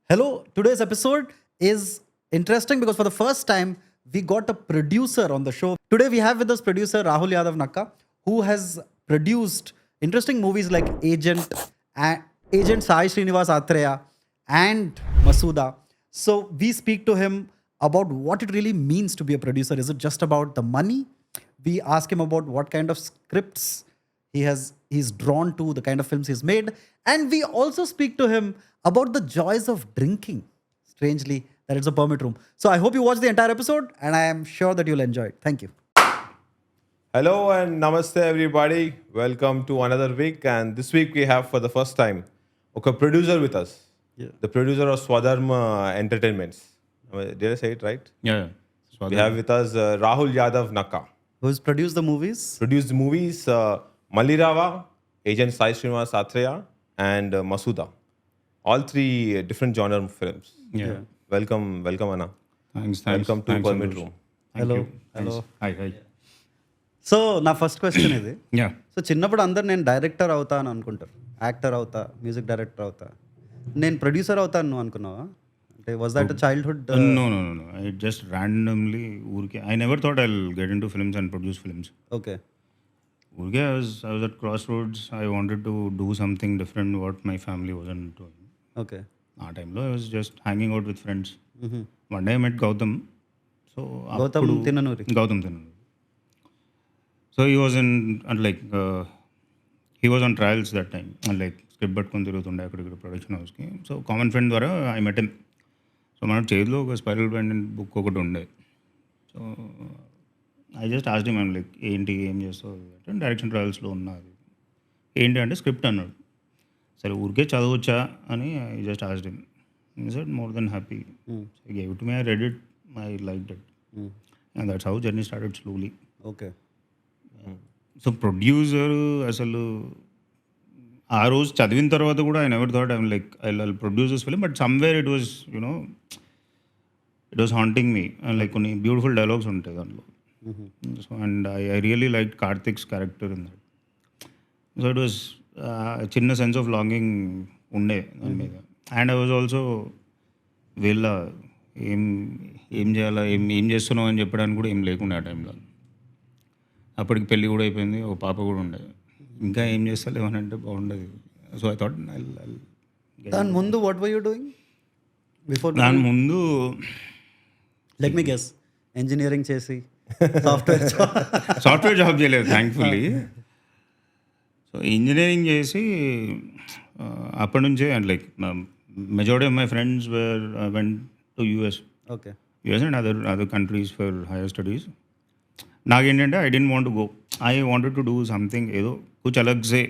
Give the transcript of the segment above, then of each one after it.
Hello, today's episode is interesting because for the first time we got a producer on the show. Today we have with us producer Rahul Yadav Nakka, who has produced interesting movies like Agent Sai Srinivas Atreya and Masuda. So we speak to him about what it really means to be a producer. Is it just about the money? We ask him about what kind of scripts he's drawn to, the kind of films he's made, and we also speak to him about the joys of drinking. Strangely, that it's a permit room. So I hope you watch the entire episode, and I am sure that you'll enjoy it. Thank you. Hello and namaste everybody. Welcome to another week, and this week we have for the first time a producer with us. Yeah. The producer of Swadharma Entertainments. Did I say it right? Yeah. We have with us Rahul Yadav Nakka. Who's produced the movies? Produced movies Malirava, Agent Sai Srinivas Atreya, and Masuda. All three different genre films. Yeah. Welcome Anna. Thanks. Welcome to Thanks, Permit Anush. Room. Thank Hello. you. Hello. Thanks. Hi. So నా first question ఇది. Yeah. So చిన్నప్పుడు అందరు నేను director అవుతా అని అనుకుంటారు, actor అవుతా, music director అవుతా. నేను ప్రొడ్యూసర్ అవుతాను నువ్వు అనుకున్నావా? అంటే was that childhood? No. I just randomly, I never thought I'll get into films and produce films. Okay. I was at crossroads. I wanted to do something different what my family wasn't doing. Okay. ఆ టైంలో I was just hanging out with friends. One day I met Gautam. So Gautam Thinnanuri. Gautam Thinanuri. So he was he was on trials that time. And script పట్టుకొని తిరుగుతుండే అక్కడిక్కడ production హౌస్కి. So common friend ద్వారా I met him. So మన చేతిలో ఒక spiral band book ఒకటి ఉండే. So I just asked him, ఏంటి ఏం చేస్తావు అంటే డైరెక్షన్ ట్రయల్స్లో ఉన్నది ఏంటి అంటే స్క్రిప్ట్ అన్నాడు. సరే ఊరికే చదవచ్చా అని I just asked him. He said more than happy. So he gave it to me. I read it. I liked it. And that's how journey started slowly. Okay. So producer అసలు ఆ రోజు చదివిన తర్వాత కూడా I never thought I produce this film, but somewhere it was it was haunting me. కొన్ని beautiful dialogues ఉంటాయి దాంట్లో. So and I really like Karthik's character in that. So it was చిన్న సెన్స్ ఆఫ్ లాంగింగ్ ఉండే దాని మీద. And I was also వీళ్ళ ఏం చేయాలా, ఏం చేస్తున్నావు అని చెప్పడానికి కూడా ఏం లేకుండా ఆ టైంలో. అప్పటికి పెళ్ళి కూడా అయిపోయింది, ఒక పాప కూడా ఉండేది. ఇంకా ఏం చేస్తలేవు అని అంటే బాగుండదు. సో ఐ థాట్ దాని ముందు what were you doing before? దాని ముందు లెట్ మీ గెస్, ఇంజనీరింగ్ చేసి సాఫ్ట్వేర్ జాబ్ చేయలేదు థ్యాంక్ఫుల్లీ. సో ఇంజనీరింగ్ చేసి అప్పటి నుంచే majority of my friends went to US okay. And other countries for higher studies. నాకేంటంటే I didn't want go. I wanted to do something, ఏదో కుచ్ అలగ్సే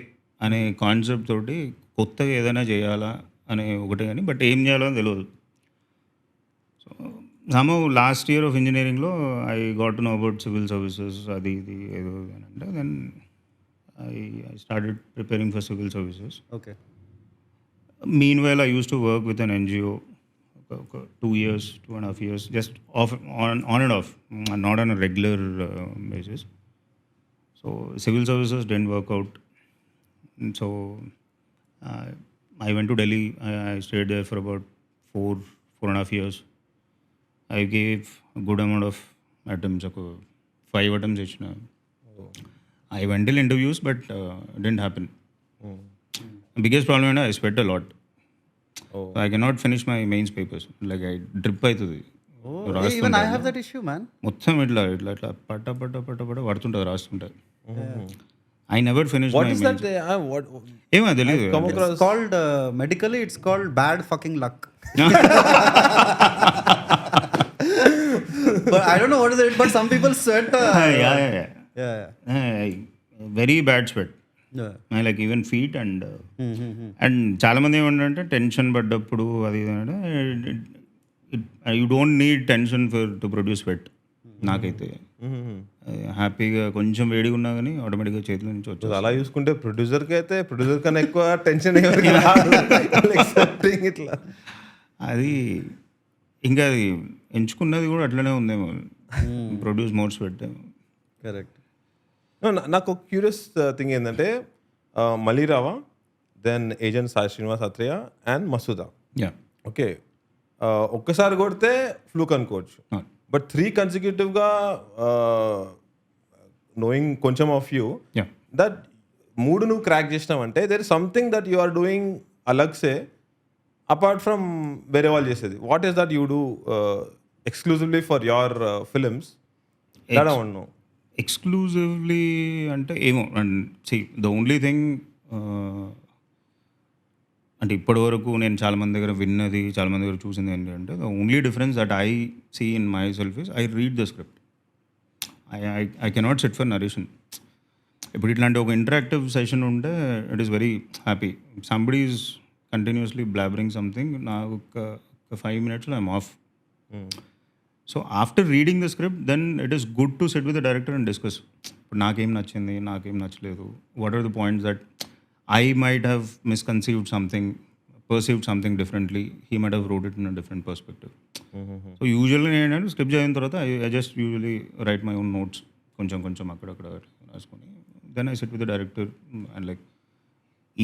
అనే concept తోటి కొత్తగా ఏదైనా చేయాలా అనే ఒకటే కానీ, బట్ ఏం చేయాలో అని తెలియదు. So somehow last year of ఇంజనీరింగ్లో I got to know about civil services, అది ఇది ఏదో అని అంటే then I started preparing for civil services. Okay. Meanwhile, I used to work with an NGO, 2 years, 2.5 years, just on and off, not on a regular basis. So civil services didn't work out. And so I went to Delhi. I stayed there for about 4.5 years. I gave a good amount of attempts, 5 attempts each. I went till interviews, but it didn't happen. Biggest problem is I sweat a lot. So I cannot finish my mains papers. I drip అవుతుంది. Even I have that issue man. మొత్తం ఇట్లా పట్ట పడుతుంటుంది, రాస్తుంటుంది. I never finish my mains. ఏమో తెలియదు. It's called medically it's called bad fucking luck. But I don't know what is it, but some people sweat. Yeah. Very bad sweat. Even feet and చాలా మంది ఏమంటారంటే tension పడ్డప్పుడు అది you don't need tension for to produce sweat. నాకైతే హ్యాపీగా కొంచెం వేడిగా ఉన్నా కానీ ఆటోమేటిక్గా చేతిలో నుంచి వచ్చేది. అలా చూసుకుంటే ప్రొడ్యూసర్కి అయితే ప్రొడ్యూసర్ కన్నా ఎక్కువ టెన్షన్ ఇట్లా అది ఇంకా అది ఎంచుకున్నది కూడా అట్లనే ఉందేమో, ప్రొడ్యూస్ మోర్ స్వెట్. కరెక్ట్. నాకు ఒక క్యూరియస్ థింగ్ ఏంటంటే Malli Raava, then agent Sai Srinivas Athreya and Masooda. Yeah. Okay, ఒక్కసారి కొడితే ఫ్లూక్ అనుకోవచ్చు. బట్ 3 కన్సిక్యూటివ్గా నోయింగ్ కొంచెం ఆఫ్ యూ Yeah. దట్ 3 నువ్వు క్రాక్ చేసినావంటే there is something that you are doing అలగ్సే అపార్ట్ ఫ్రమ్ వేరే వాళ్ళు చేసేది. What is that you do exclusively for your films? That I want know. Exclusively అంటే ఏమో, and see the only thing అంటే ఇప్పటి వరకు నేను చాలామంది దగ్గర విన్నది, చాలామంది దగ్గర చూసింది ఏంటంటే the only difference that I see in myself is I read the script. I cannot set for narration. ఇప్పుడు ఇట్లాంటి ఒక ఇంటరాక్టివ్ సెషన్ ఉంటే it is very happy. Somebody is continuously blabbering something, నాకు ఒక 5 minutes I'm off. So after reading the script then it is good to sit with the director and discuss. ఇప్పుడు నాకేం నచ్చింది, నాకేం నచ్చలేదు, what are the points that I might have misconceived something, perceived something differently. He might have wrote it in a different perspective. So usually నేను script చదివిన తర్వాత I just usually write my own notes, కొంచెం అక్కడక్కడ రాసుకొని then I sit with the director and like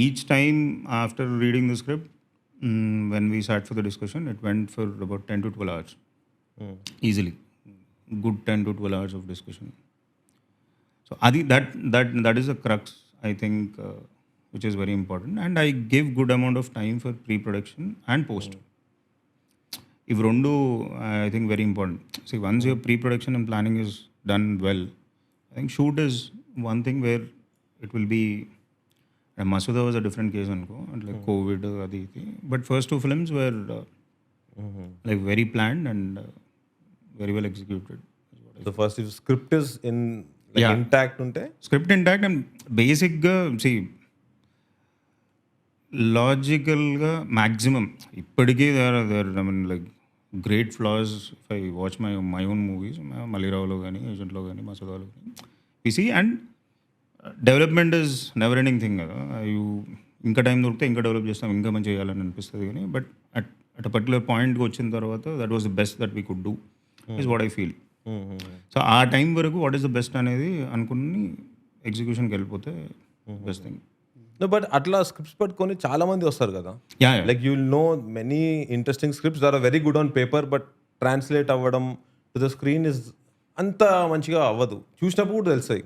each time after reading the script, when we sat for the discussion, it went for about 10 to 12 hours. Easily. Good 10 to 12 hours of discussion. So adi that is the crux, I think, which is very important, and I give good amount of time for pre-production and post. If rendu, I think very important. See, once your pre-production and planning is done well, I think shoot is one thing where it will be. Masuda was a different case anko, and like COVID adi iti. But first 2 films were like very planned and very well executed. So first if script is in like intact unte, Script intact and basic ga, see, లాజికల్గా maximum ఇప్పటికీ there I mean like great flaws. If I watch my own movies, మల్లిరావులో కానీ, ఏజెంట్లో కానీ, మసూదాలో కానీ, PC and development is never ending thing కదా. ఇంకా టైం దొరికితే ఇంకా డెవలప్ చేస్తాం, ఇంకా మంచి చేయాలని అనిపిస్తుంది కానీ బట్ అట్ పర్టికులర్ పాయింట్కి వచ్చిన తర్వాత that was the best that we could do is what I feel. So ఆ టైం వరకు వాట్ ఈస్ ద బెస్ట్ అనేది అనుకుని ఎగ్జిక్యూషన్కి వెళ్ళిపోతే బెస్ట్ థింగ్. బట్ అట్లా స్క్రిప్ట్స్ పట్టుకొని చాలా మంది వస్తారు కదా. Yeah. Like you will know many interesting scripts there are very good on paper, but translate అవ్వడం టు ద స్క్రీన్ ఇస్ అంత మంచిగా అవ్వదు. చూసినప్పుడు కూడా తెలుస్తాయి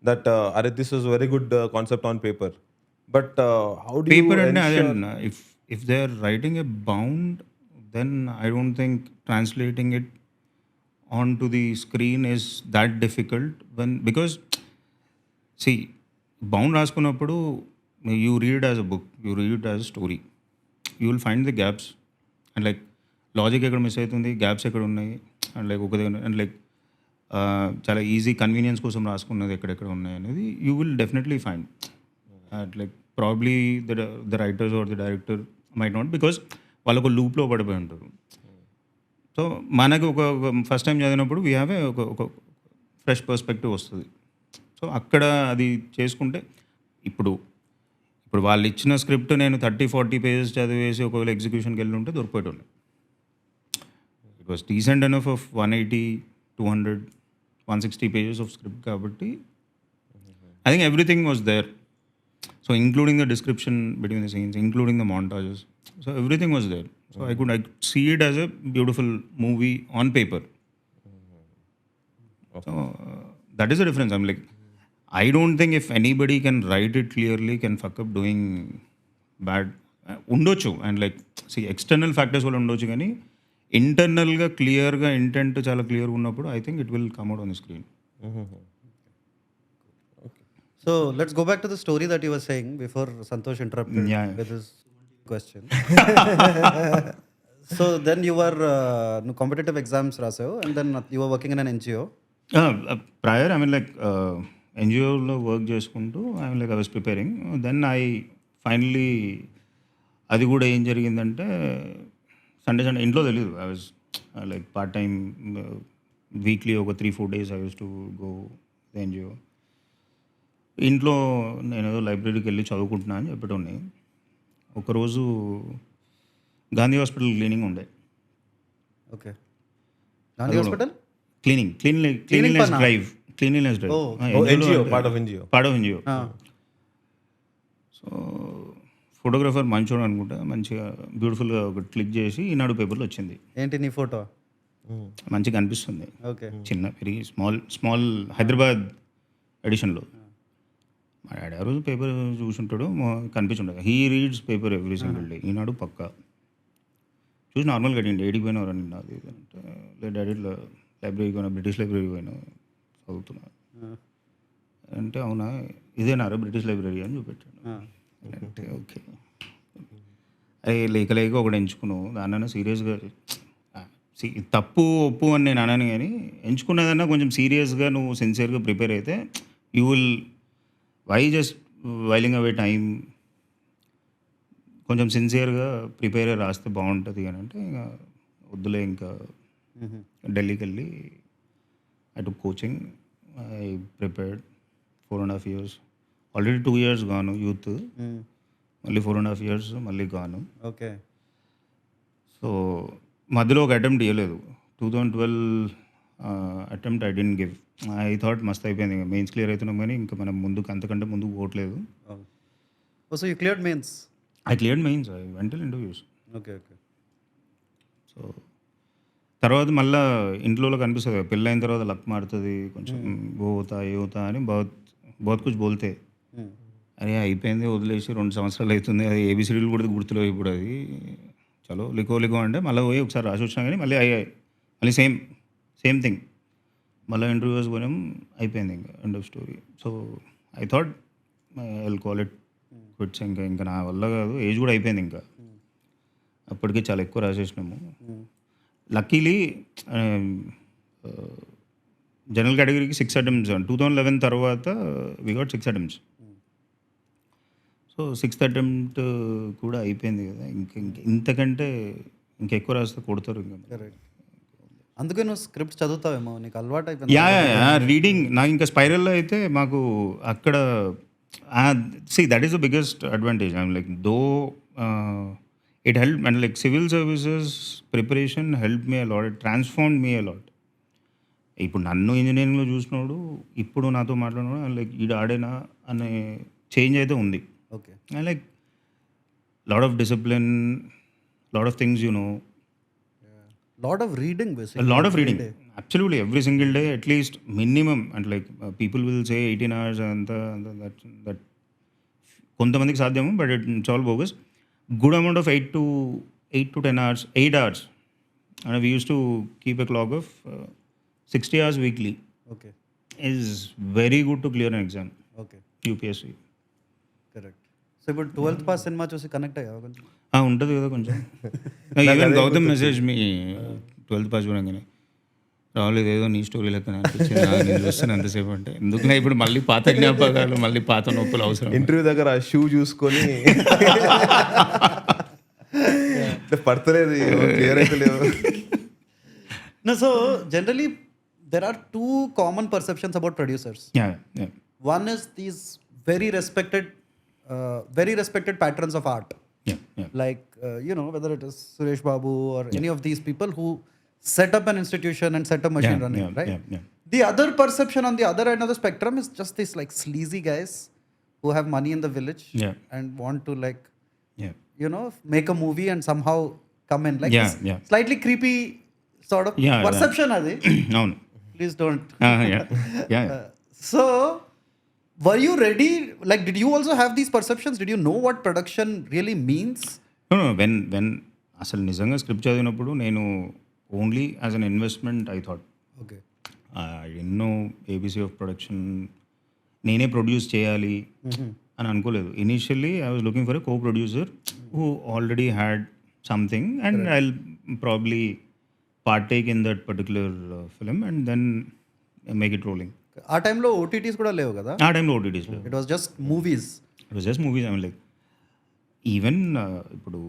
దట్ అరే this is very good concept on paper, but how do paper అంటే అదే, if they are writing a bound then I don't think translating it on to the screen is that difficult. Because see bound రాసుకున్నప్పుడు you read it as a book, you read it as a story, you will find the gaps and like logic ఎక్కడ miss అవుతుంది, gaps ఎక్కడ ఉన్నాయి, and like ఒక దగ్గర and like చాలా easy convenience కోసం రాసుకున్నది ఎక్కడెక్కడ ఉన్నాయి అనేది you will definitely find. Like probably the writers or the director might not, because వాళ్ళు ఒక లూప్లో పడిపోయి ఉంటారు. సో మనకు ఒక ఫస్ట్ టైం చదివినప్పుడు వీ హ్యావ్ ఒక ఫ్రెష్ పర్స్పెక్టివ్ వస్తుంది. సో అక్కడ అది చేసుకుంటే ఇప్పుడు వాళ్ళు ఇచ్చిన స్క్రిప్ట్ నేను 30-40 pages చదివేసి ఒకవేళ ఎగ్జిక్యూషన్కి వెళ్ళి ఉంటే దొరికిపోయేటండి. It was decent enough of 180, 200, 160 pages of script కాబట్టి I think everything was there. So including the description between the scenes, including the montages, so everything was there. So I could see it as a beautiful movie on paper. So that is the difference. I'm like I don't think if anybody can write it clearly can fuck up doing bad. ఉండొచ్చు and like see external factors వల్ల ఉండొచ్చు, కానీ ఇంటర్నల్గా క్లియర్గా intent చాలా క్లియర్గా ఉన్నప్పుడు I think it will come out on the screen. So let's go back to the story that you were saying before Santosh interrupted with his question. So then you were competitive exams rasavu, and then you were working in an NGO. Prior, I mean like ఎన్జిఓలో work చేసుకుంటూ I like I was preparing. Then I finally అది కూడా ఏం జరిగిందంటే Sunday ఇంట్లో తెలియదు. I was like part time weekly ఒక 3-4 days I use to go the NGO. ఇంట్లో నేను ఏదో లైబ్రరీకి వెళ్ళి చదువుకుంటున్నా అని చెప్పేటోని. ఒకరోజు గాంధీ హాస్పిటల్ క్లీనింగ్ ఉండే. ఓకే, గాంధీ హాస్పిటల్ క్లీనింగ్నెస్ drive. NGO, part of NGO. So photographer మంచోడు అనుకుంటా, మంచిగా బ్యూటిఫుల్గా ఒకటి క్లిక్ చేసి ఈనాడు పేపర్లో వచ్చింది. ఏంటి నీ ఫోటో? మంచిగా అనిపిస్తుంది, ఓకే. చిన్న వెరీ స్మాల్ హైదరాబాద్ ఎడిషన్లో. మా డాడీ ఆ రోజు పేపర్ చూసుంటాడు, కనిపించుంటాడు. He reads paper every single day. Eenadu పక్కా చూసి నార్మల్గా అడిగిండి, ఏడికి పోయినావు అని. అది ఇది అంటే, లేదు డాడీ లైబ్రరీకి పోయినా, బ్రిటిష్ లైబ్రరీకి పోయినా చదువుతున్నా అంటే, అవునా ఇదేనారా బ్రిటిష్ లైబ్రరీ అని చూపెట్టాడు. అంటే ఓకే, అదే లేక లేక ఒకటి ఎంచుకున్నావు, దాన్నైనా సీరియస్గా తప్పు ఒప్పు అని నేను అనను, కానీ ఎంచుకున్నదన్నా కొంచెం సీరియస్గా నువ్వు సిన్సియర్గా ప్రిపేర్ అయితే you will why just whiling away time. కొంచెం సిన్సియర్గా ప్రిపేర్ అయ్యి రాస్తే బాగుంటుంది అని అంటే, ఇంకా వద్దులే, ఇంకా ఢిల్లీకి వెళ్ళి I took coaching, I prepared 4.5 years. Already 2 years గాను యూత్, మళ్ళీ 4.5 years మళ్ళీ గాను. ఓకే. సో మధ్యలో ఒక అటెంప్ట్ ఇవ్వలేదు. 2012 attempt I didn't give. I thought మస్త్ అయిపోయింది, ఇంకా మెయిన్స్ క్లియర్ అవుతున్నాం కానీ ఇంకా మనం ముందుకు అంతకంటే ముందుకు పోవట్లేదు. So you cleared mains? I cleared mains, I went till interviews. Okay okay. So తర్వాత మళ్ళీ ఇంట్లో కనిపిస్తుంది, పెళ్ళైన తర్వాత లక్ మారుతుంది కొంచెం, పోతా ఏవుతా అని బహుత్ కుछ బోల్తే, అరే అయిపోయింది వదిలేసి 2 సంవత్సరాలు అవుతుంది, అది ఏబిసిడీలు కూడా గుర్తులేవు ఇప్పుడు, అది చలో లిఖో అంటే మళ్ళీ పోయి ఒకసారి రాసి వచ్చినా కానీ మళ్ళీ అయ్యాయి, మళ్ళీ సేమ్ థింగ్, మళ్ళీ ఇంటర్వ్యూస్ పోయినాం, అయిపోయింది, ఇంకా end of story. So I thought I will call it quits, ఇంకా నా వల్ల కాదు, ఏజ్ కూడా అయిపోయింది, ఇంకా అప్పటికే చాలా ఎక్కువ రాసేసినాము. లక్కీలీ జనరల్ కేటగిరీకి 6 attempts, 2011 తర్వాత we got 6 attempts. So 6th attempt కూడా అయిపోయింది కదా, ఇంతకంటే ఇంకెక్కువ రాస్తే కొడతారు ఇంకా. అందుకే నువ్వు స్క్రిప్ట్ చదువుతావేమో, నీకు అలవాటు అయిపోయింది. Yeah reading. నాకు ఇంకా స్పైరల్లో అయితే మాకు అక్కడ that is the biggest advantage. I'm like though it help and like civil services preparation help me a lot, it transform me a lot. ఇప్పుడు నన్ను ఇంజనీరింగ్లో చూసినోడు ఇప్పుడు నాతో మాట్లాడినాడు లైక్ ఈడు ఆడేనా అనే చేంజ్ అయితే ఉంది. Okay. And like lot of discipline, lot of things you know, lot of reading, a lot of reading, absolutely every single day at least minimum. And like people will say 18 hours and that కొంతమందికి సాధ్యము, but it's all bogus. Good amount of 8 to 10 hours, 8 hours, and we used to keep a clock of 60 hours weekly. Okay. Is very good to clear an exam. Okay. UPSC. Correct. So ఇప్పుడు 12th pass cinema చూసి connect అయ్యావు కొంచెం? ఉంటుంది కదా కొంచెం. Even Gautam message మీ 12th pass చూడగానే, రాలేదు ఏదో నీ స్టోరీ లెక్క అనిపించింది, నేను చూస్తాను అంతసేపు అంటే, ఎందుకున్నా ఇప్పుడు మళ్ళీ పాత జ్ఞాపకాలు, మళ్ళీ పాత నొప్పులు అవసరం. ఇంటర్వ్యూ దగ్గర ఆ షూ చూసుకొని పడతలేదు, క్లియర్ అయితే లేవు. No, so generally there are two common perceptions about producers. Yeah. One is these very respected patrons of art. Yeah. Like whether it is Suresh Babu or any of these people who set up an institution and set up machine running, right? Yeah. The other perception on the other end of the spectrum is just these like sleazy guys who have money in the village and want to like make a movie and somehow come in like this slightly creepy sort of perception adi. No. Please don't. Yeah. So were you ready? Like, did you also have these perceptions? Did you know what production really means? No. When అసలు నిజంగా script చదివినప్పుడు నేను only as an investment I thought. Okay. ఎన్నో ABC of production నేనే produce చేయాలి అని అనుకోలేదు. Initially I was looking for a co producer who already had something and I will probably partake in that particular film and then make it rolling. ఆ టైంలో OTTs కూడా లేవు కదా? ఆ టైంలో ఓటీటీస్ లేవు. It was just movies. I mean like even ఇప్పుడు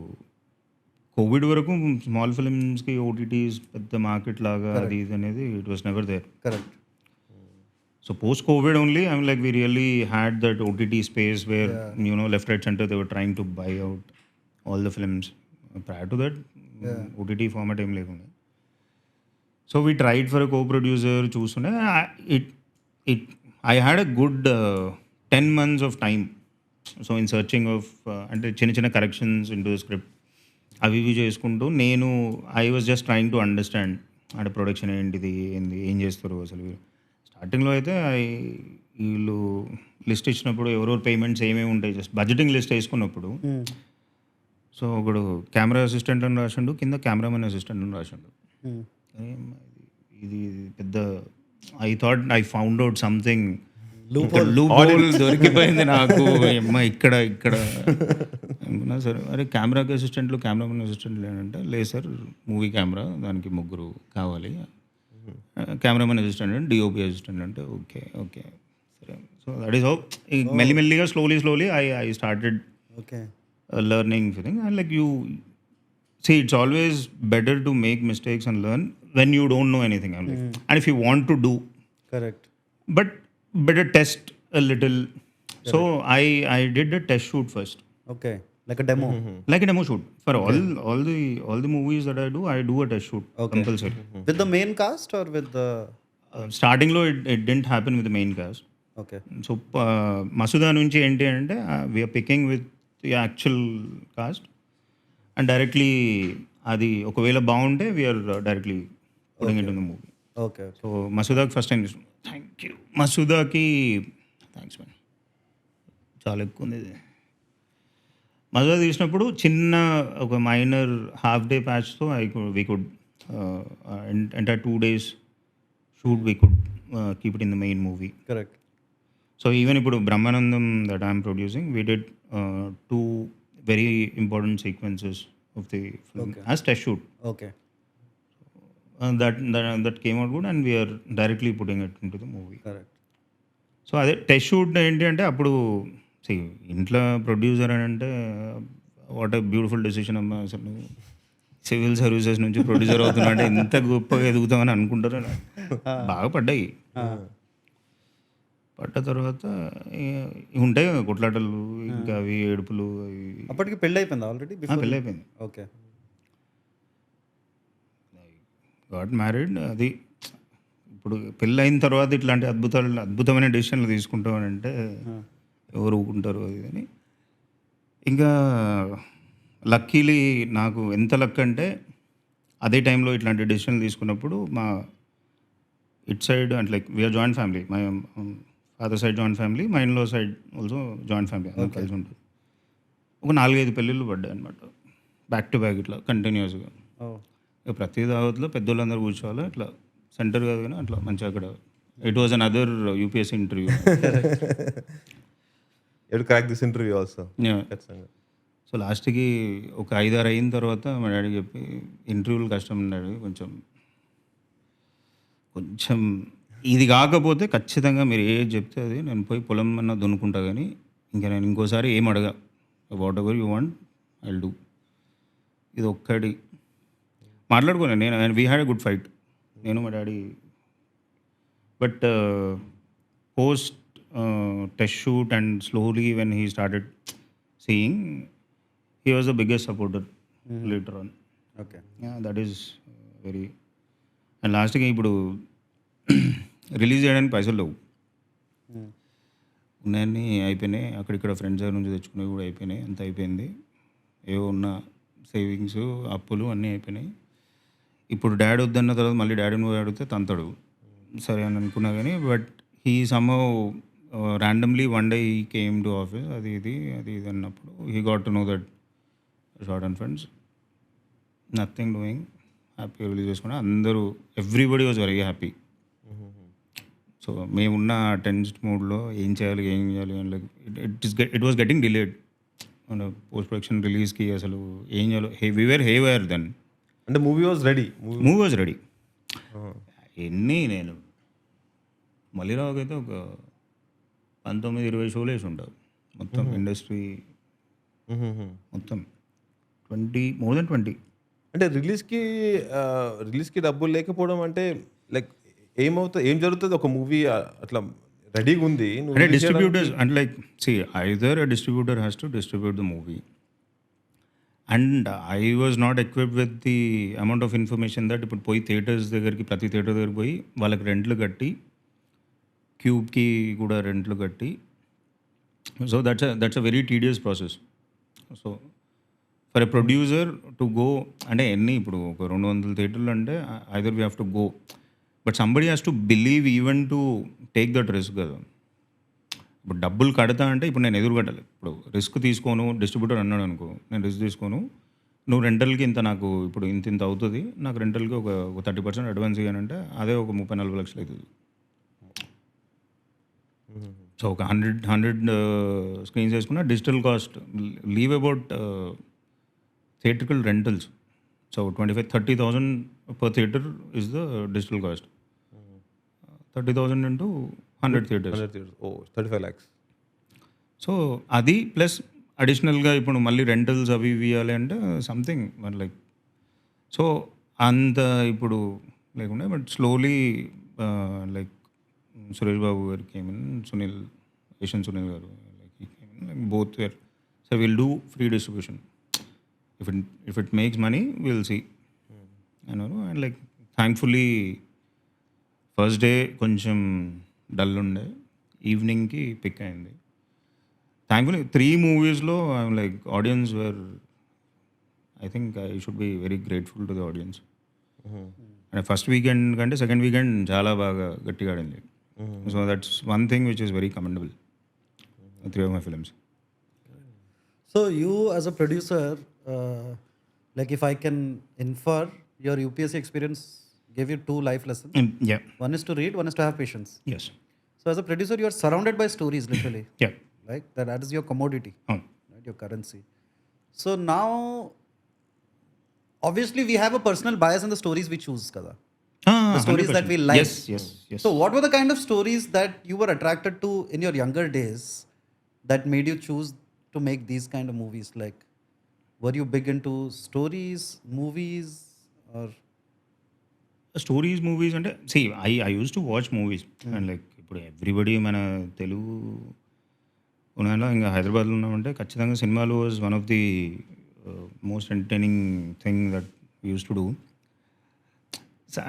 Covid వరకు స్మాల్ ఫిల్మ్స్కి ఓటీటీస్ పెద్ద మార్కెట్ లాగా అది ఇది అనేది it was never there. Correct. So post Covid only I mean like we really had that OTT space where left right centre they were trying to buy out all the films. Prior to that OTT format ఏం లేకుండా. So we tried for a co-producer, చూస్తుండే. I had a good 10 months of time so in searching of అంటే చిన్న చిన్న corrections in to script అవి ఇవి చేసుకుంటూ నేను I was just trying to understand అంటే ప్రొడక్షన్ ఏంటిది ఏంది ఏం చేస్తారు అసలు స్టార్టింగ్లో అయితే వీళ్ళు లిస్ట్ ఇచ్చినప్పుడు ఎవరెవరు పేమెంట్స్ ఏమేమి ఉంటాయి జస్ట్ బడ్జెటింగ్ లిస్ట్ వేసుకున్నప్పుడు సో ఒకడు కెమెరా అసిస్టెంట్ అని రాసిండు కింద కెమెరామెన్ అసిస్టెంట్ అని రాసిండు ఇది పెద్ద I thought I found out something loop దొరికిపోయింది నాకు అమ్మ ఇక్కడ అనుకున్నా సరే అరే కెమెరాకి అసిస్టెంట్లు కెమెరామెన్ అసిస్టెంట్లు ఏంటంటే లేదు సార్ మూవీ కెమెరా దానికి ముగ్గురు కావాలి కెమెరామెన్ అసిస్టెంట్ అంటే డిఓపి అసిస్టెంట్ అంటే ఓకే ఓకే సరే సో దట్ ఈస్ హౌ మెల్లిమెల్లిగా slowly I started Okay. learning thing and like you see it's always better to make mistakes and learn when you don't know anything and, like, and if you want to do Correct. but better test a little so I did a test shoot first Okay. Like a demo. like a demo shoot for all the movies that I do a test shoot compulsory With the main cast or with the. starting lo it didn't happen with the main cast Okay. So Masooda నుంచి ఏంటి అంటే we're picking with the actual cast and directly అది ఒకవేళ బాగుంటే we're directly putting into the movie Okay. So మసూదాకి first time తీసుకున్నాం thank you మసూదాకి thanks man చాలా ఎక్కువ ఉంది ఇది మసూదా తీసినప్పుడు చిన్న ఒక మైనర్ హాఫ్ డే ప్యాచ్తో we could entire 2 days shoot we could keep it in the main movie Correct. So even ఇప్పుడు Brahmanandam that I'm producing we did 2 very important sequences of the film as test shoot. Okay. That came out good and we are directly putting it into the movie. Correct. So అదే test shoot ఏంటి అంటే అప్పుడు ఇంట్లో producer అని అంటే what a beautiful decision అమ్మా అసలు civil services నుంచి ప్రొడ్యూసర్ అవుతున్నా అంటే ఎంత గొప్పగా ఎదుగుతామని అనుకుంటారు బాగా పడ్డాయి పడ్డ తర్వాత ఉంటాయి కదా కొట్లాటలు ఇంకా అవి ఏడుపులు అవి అప్పటికి పెళ్ళి అయిపోయింది ఆల్రెడీ. పెళ్ళి అయిపోయింది ఓకే. గాట్ మ్యారీడ్ అది ఇప్పుడు పెళ్ళి అయిన తర్వాత ఇట్లాంటి అద్భుతమైన డెసిషన్లు తీసుకుంటామని అంటే ఎవరు ఊకుంటారు అది అని ఇంకా లక్కీలీ నాకు ఎంత లక్ అంటే అదే టైంలో ఇట్లాంటి డెసిషన్లు తీసుకున్నప్పుడు మా ఇట్ సైడ్ అంటే like we're joint family my father side joint family మా ఇన్లో సైడ్ ఆల్సో జాయింట్ ఫ్యామిలీ అందరూ కలిసి ఉంటుంది ఒక 4-5 పెళ్ళిళ్ళు పడ్డాయి అనమాట బ్యాక్ టు బ్యాక్ ఇట్లా కంటిన్యూస్గా ఇక ప్రతి దావత్లో పెద్దోళ్ళందరూ కూర్చోవాలి ఇట్లా సెంటర్ కాదు కానీ అట్లా మంచిగా అక్కడ it was an other UPSC interview crack this interview also. So లాస్ట్కి ఒక 5-6 అయిన తర్వాత మా డాడీ చెప్పి ఇంటర్వ్యూలు కష్టం డాడీ కొంచెం ఇది కాకపోతే ఖచ్చితంగా మీరు ఏది చెప్తే అది నేను పోయి పొలం అన్న దున్నుకుంటా కానీ ఇంకా నేను ఇంకోసారి ఏం అడగా whatever you want I do ఇది ఒక్కటి మాట్లాడుకోలే నేను we had a good fight నేను మా daddy but post test shoot and slowly when he started seeing he was the biggest supporter later on. Okay. That is very and లాస్ట్కి ఇప్పుడు release చేయడానికి పైసలు లేవు ఉన్నాయన్నీ అయిపోయినాయి అక్కడిక్కడ ఫ్రెండ్స్ దగ్గర నుంచి తెచ్చుకునేవి కూడా అయిపోయినాయి అంత అయిపోయింది ఏవో ఉన్న సేవింగ్స్ అప్పులు అన్నీ అయిపోయినాయి. ఇప్పుడు డాడీ వద్దన్న తర్వాత మళ్ళీ డాడీని పోయి అడిగితే తంతాడు సరే అని అనుకున్నా కానీ but he somehow randomly one day he came to office అది ఇది అన్నప్పుడు he got to know that short and friends nothing doing హ్యాపీగా రిలీజ్ చేసుకున్నా అందరూ everybody was very happy. So మేమున్న టెన్స్డ్ మూడ్లో ఏం చేయాలి అని like it was getting delayed post production రిలీజ్కి అసలు ఏం చేయాలో హేవర్ దెన్ అంటే మూవీ వాజ్ రెడీ ఎన్ని నేను మళ్ళీరావుకి అయితే ఒక 19-20 షోలు వేసి ఉంటారు మొత్తం ఇండస్ట్రీ మొత్తం 20 more than 20. అంటే రిలీజ్కి డబ్బులు లేకపోవడం అంటే లైక్ ఏం జరుగుతుంది ఒక మూవీ అట్లా రెడీగా ఉంది అంటే డిస్ట్రిబ్యూటర్స్ అంటే like either a distributor has to distribute the movie and I was not equipped with the amount of information that ఇప్పుడు పోయి థియేటర్స్ దగ్గరికి ప్రతి థియేటర్ దగ్గరికి పోయి వాళ్ళకి రెంట్లు కట్టి క్యూబ్కి కూడా రెంట్లు కట్టి so that's a very tedious process. So for a producer to go అంటే ఎన్ని ఇప్పుడు ఒక 200 థియేటర్లు అంటే either we have to go, but somebody has to believe even to take that risk కదా. ఇప్పుడు డబ్బులు కడతా అంటే ఇప్పుడు నేను ఎదురు కట్టాలి. ఇప్పుడు రిస్క్ తీసుకోను, డిస్ట్రిబ్యూటర్ అన్నాడు అనుకో, నేను రిస్క్ తీసుకోను, నువ్వు రెంటల్కి ఇంత నాకు ఇప్పుడు ఇంత అవుతుంది, నాకు రెంటల్కి ఒక 30% అడ్వాన్స్ ఇవ్వనంటే అదే ఒక 30-40 లక్షలు అవుతుంది. సో ఒక 100 స్క్రీన్స్ వేసుకున్న digital cost leave about theatrical rentals. So 25,000-30,000 per theatre is the digital cost. 30,000 into 100 theatres. 35 lakhs. So అది ప్లస్ అడిషనల్గా ఇప్పుడు మళ్ళీ రెంటల్స్ అవి ఇవి ఇవ్వాలి అంటే సంథింగ్ లైక్, సో అంత ఇప్పుడు లేకుండా but slowly like Suresh Babu garu came in, Yashwant Sunil garu like both were, so will do free distribution. If it makes money will see అన్నారు. And like thankfully first day కొంచెం డల్ ఉండే, ఈవినింగ్కి పిక్ అయింది. థ్యాంక్ఫుల్లీ 3 మూవీస్లో I'm like audience were, I think I should be very grateful to the audience. And first weekend కంటే second weekend చాలా బాగా గట్టిగా ఆడింది. So that's one thing which is very commendable. 3 of my films. So you as a producer, like if I can infer, your UPSC experience gave you 2 life lessons. Yeah. One is to read, one is to have patience. Yes. So as a producer, you are surrounded by stories, literally. Yeah. Like that is your commodity, Oh. right? Your currency. So now, obviously, we have a personal bias in the stories we choose, kada. The stories that we like. Yes. So what were the kind of stories that you were attracted to in your younger days that made you choose to make these kind of movies? Like, were you big into stories, movies, or stories movies అంటే I use to watch movies and like ఇప్పుడు everybody మన తెలుగు ఉన్నాలో ఇంకా హైదరాబాద్లో ఉన్నామంటే ఖచ్చితంగా సినిమాలు was one of the most entertaining thing that use to do.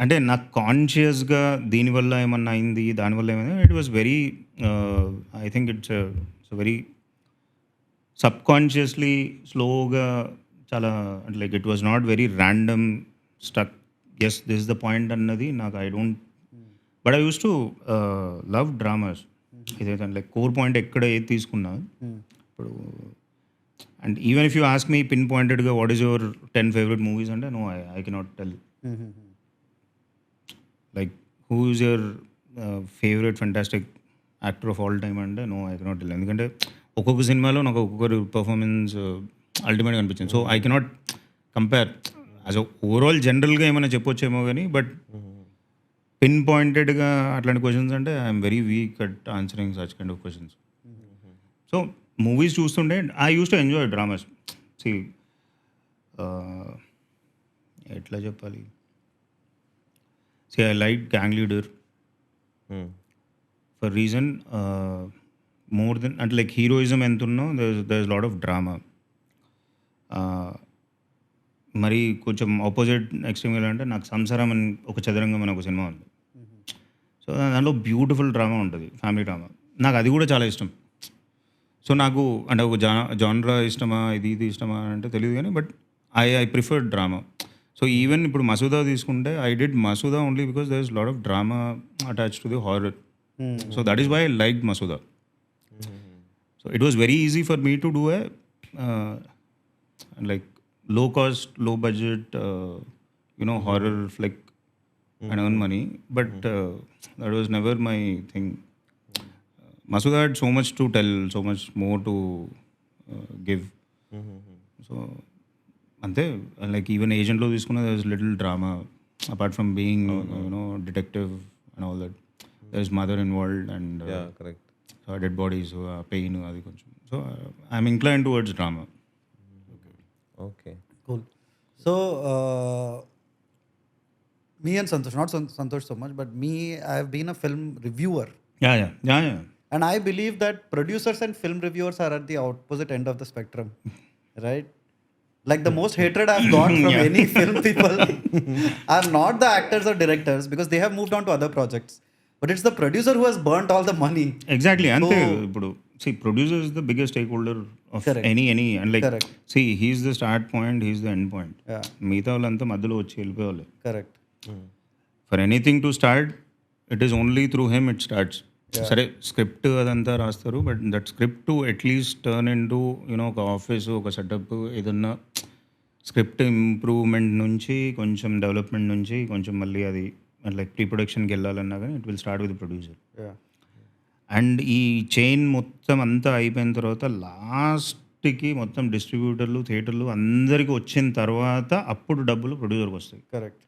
అంటే నాకు కాన్షియస్గా దీనివల్ల ఏమన్నా అయింది, దానివల్ల ఏమైనా, it was very I think it's very subconsciously స్లోగా చాలా అంటే like it was not very random stuck as this is the point అన్నది నాకు I don't, but I use to love dramas. ఇదైతే లైక్ కోర్ పాయింట్ ఎక్కడ ఏది తీసుకున్నా ఇప్పుడు, and even if you ask me pin పాయింటెడ్గా what is your 10 favourite movies అంటే no I cannot tell. Like who is your favourite fantastic actor of all time అంటే no I cannot tell. ఎందుకంటే ఒక్కొక్క సినిమాలో నాకు ఒక్కొక్కరు పర్ఫార్మెన్స్ అల్టిమేట్గా అనిపించింది. So I cannot compare as overall జనరల్గా ఏమైనా చెప్పొచ్చేమో కానీ, బట్ పిన్ పాయింటెడ్గా అట్లాంటి క్వశ్చన్స్ అంటే I'm very weak at answering such kind of questions. So movies చూస్తుంటే I use to enjoy dramas. ఎట్లా చెప్పాలి, I like Gang Leader for reason more than అంటే like heroism ఎంత ఉన్నో there is lot of drama. మరి కొంచెం opposite extreme అంటే నాకు సంసారం అని ఒక చదరంగం అని ఒక సినిమా ఉంది. సో దాంట్లో బ్యూటిఫుల్ డ్రామా ఉంటుంది, ఫ్యామిలీ డ్రామా. నాకు అది కూడా చాలా ఇష్టం. సో నాకు అంటే ఒక జానరా ఇష్టమా, ఇది ఇష్టమా అంటే తెలియదు కానీ, but I prefer drama. So even ఇప్పుడు మసూదా తీసుకుంటే I did Masooda only because there is lot of drama attached to the horror. So that is why I like Masooda. So it was very easy for me to do a like low cost, low budget, horror flick and earn money. But that was never my thing. Masuda had so much to tell, so much more to give. So, ante like even Agent lo తీసుకున్నా there is little drama apart from being detective and all that. There is mother involved and Yeah, correct. dead bodies, pain adi koncham. So I'm inclined towards drama. Okay. cool? So me and Santosh, not Santosh so much, but me, I have been a film reviewer. Yeah. And I believe that producers and film reviewers are at the opposite end of the spectrum, right? Like the most hatred I've got from any film people are not the actors or directors because they have moved on to other projects. But it's the producer who has burnt all the money. Exactly అంతే ఇప్పుడు producer is the biggest stake holder of any and like Correct. He's the start point, he's the end point. Yeah. మిగతా వాళ్ళంతా మధ్యలో వచ్చి వెళ్ళిపోవాలి. Correct. For anything to start it is only through him it starts. సరే script అదంతా రాస్తారు, but that script to at least turn in to you know ఒక office, ఒక సెటప్, ఏదన్నా స్క్రిప్ట్ ఇంప్రూవ్మెంట్ నుంచి కొంచెం డెవలప్మెంట్ నుంచి కొంచెం మళ్ళీ అది లైక్ ప్రీ ప్రొడక్షన్కి వెళ్ళాలన్నా కానీ it will start with producer. Yeah. And ఈ చైన్ మొత్తం అంతా అయిపోయిన తర్వాత లాస్ట్కి మొత్తం డిస్ట్రిబ్యూటర్లు, థియేటర్లు అందరికీ వచ్చిన తర్వాత అప్పుడు డబ్బులు ప్రొడ్యూసర్కి వస్తాయి. Correct.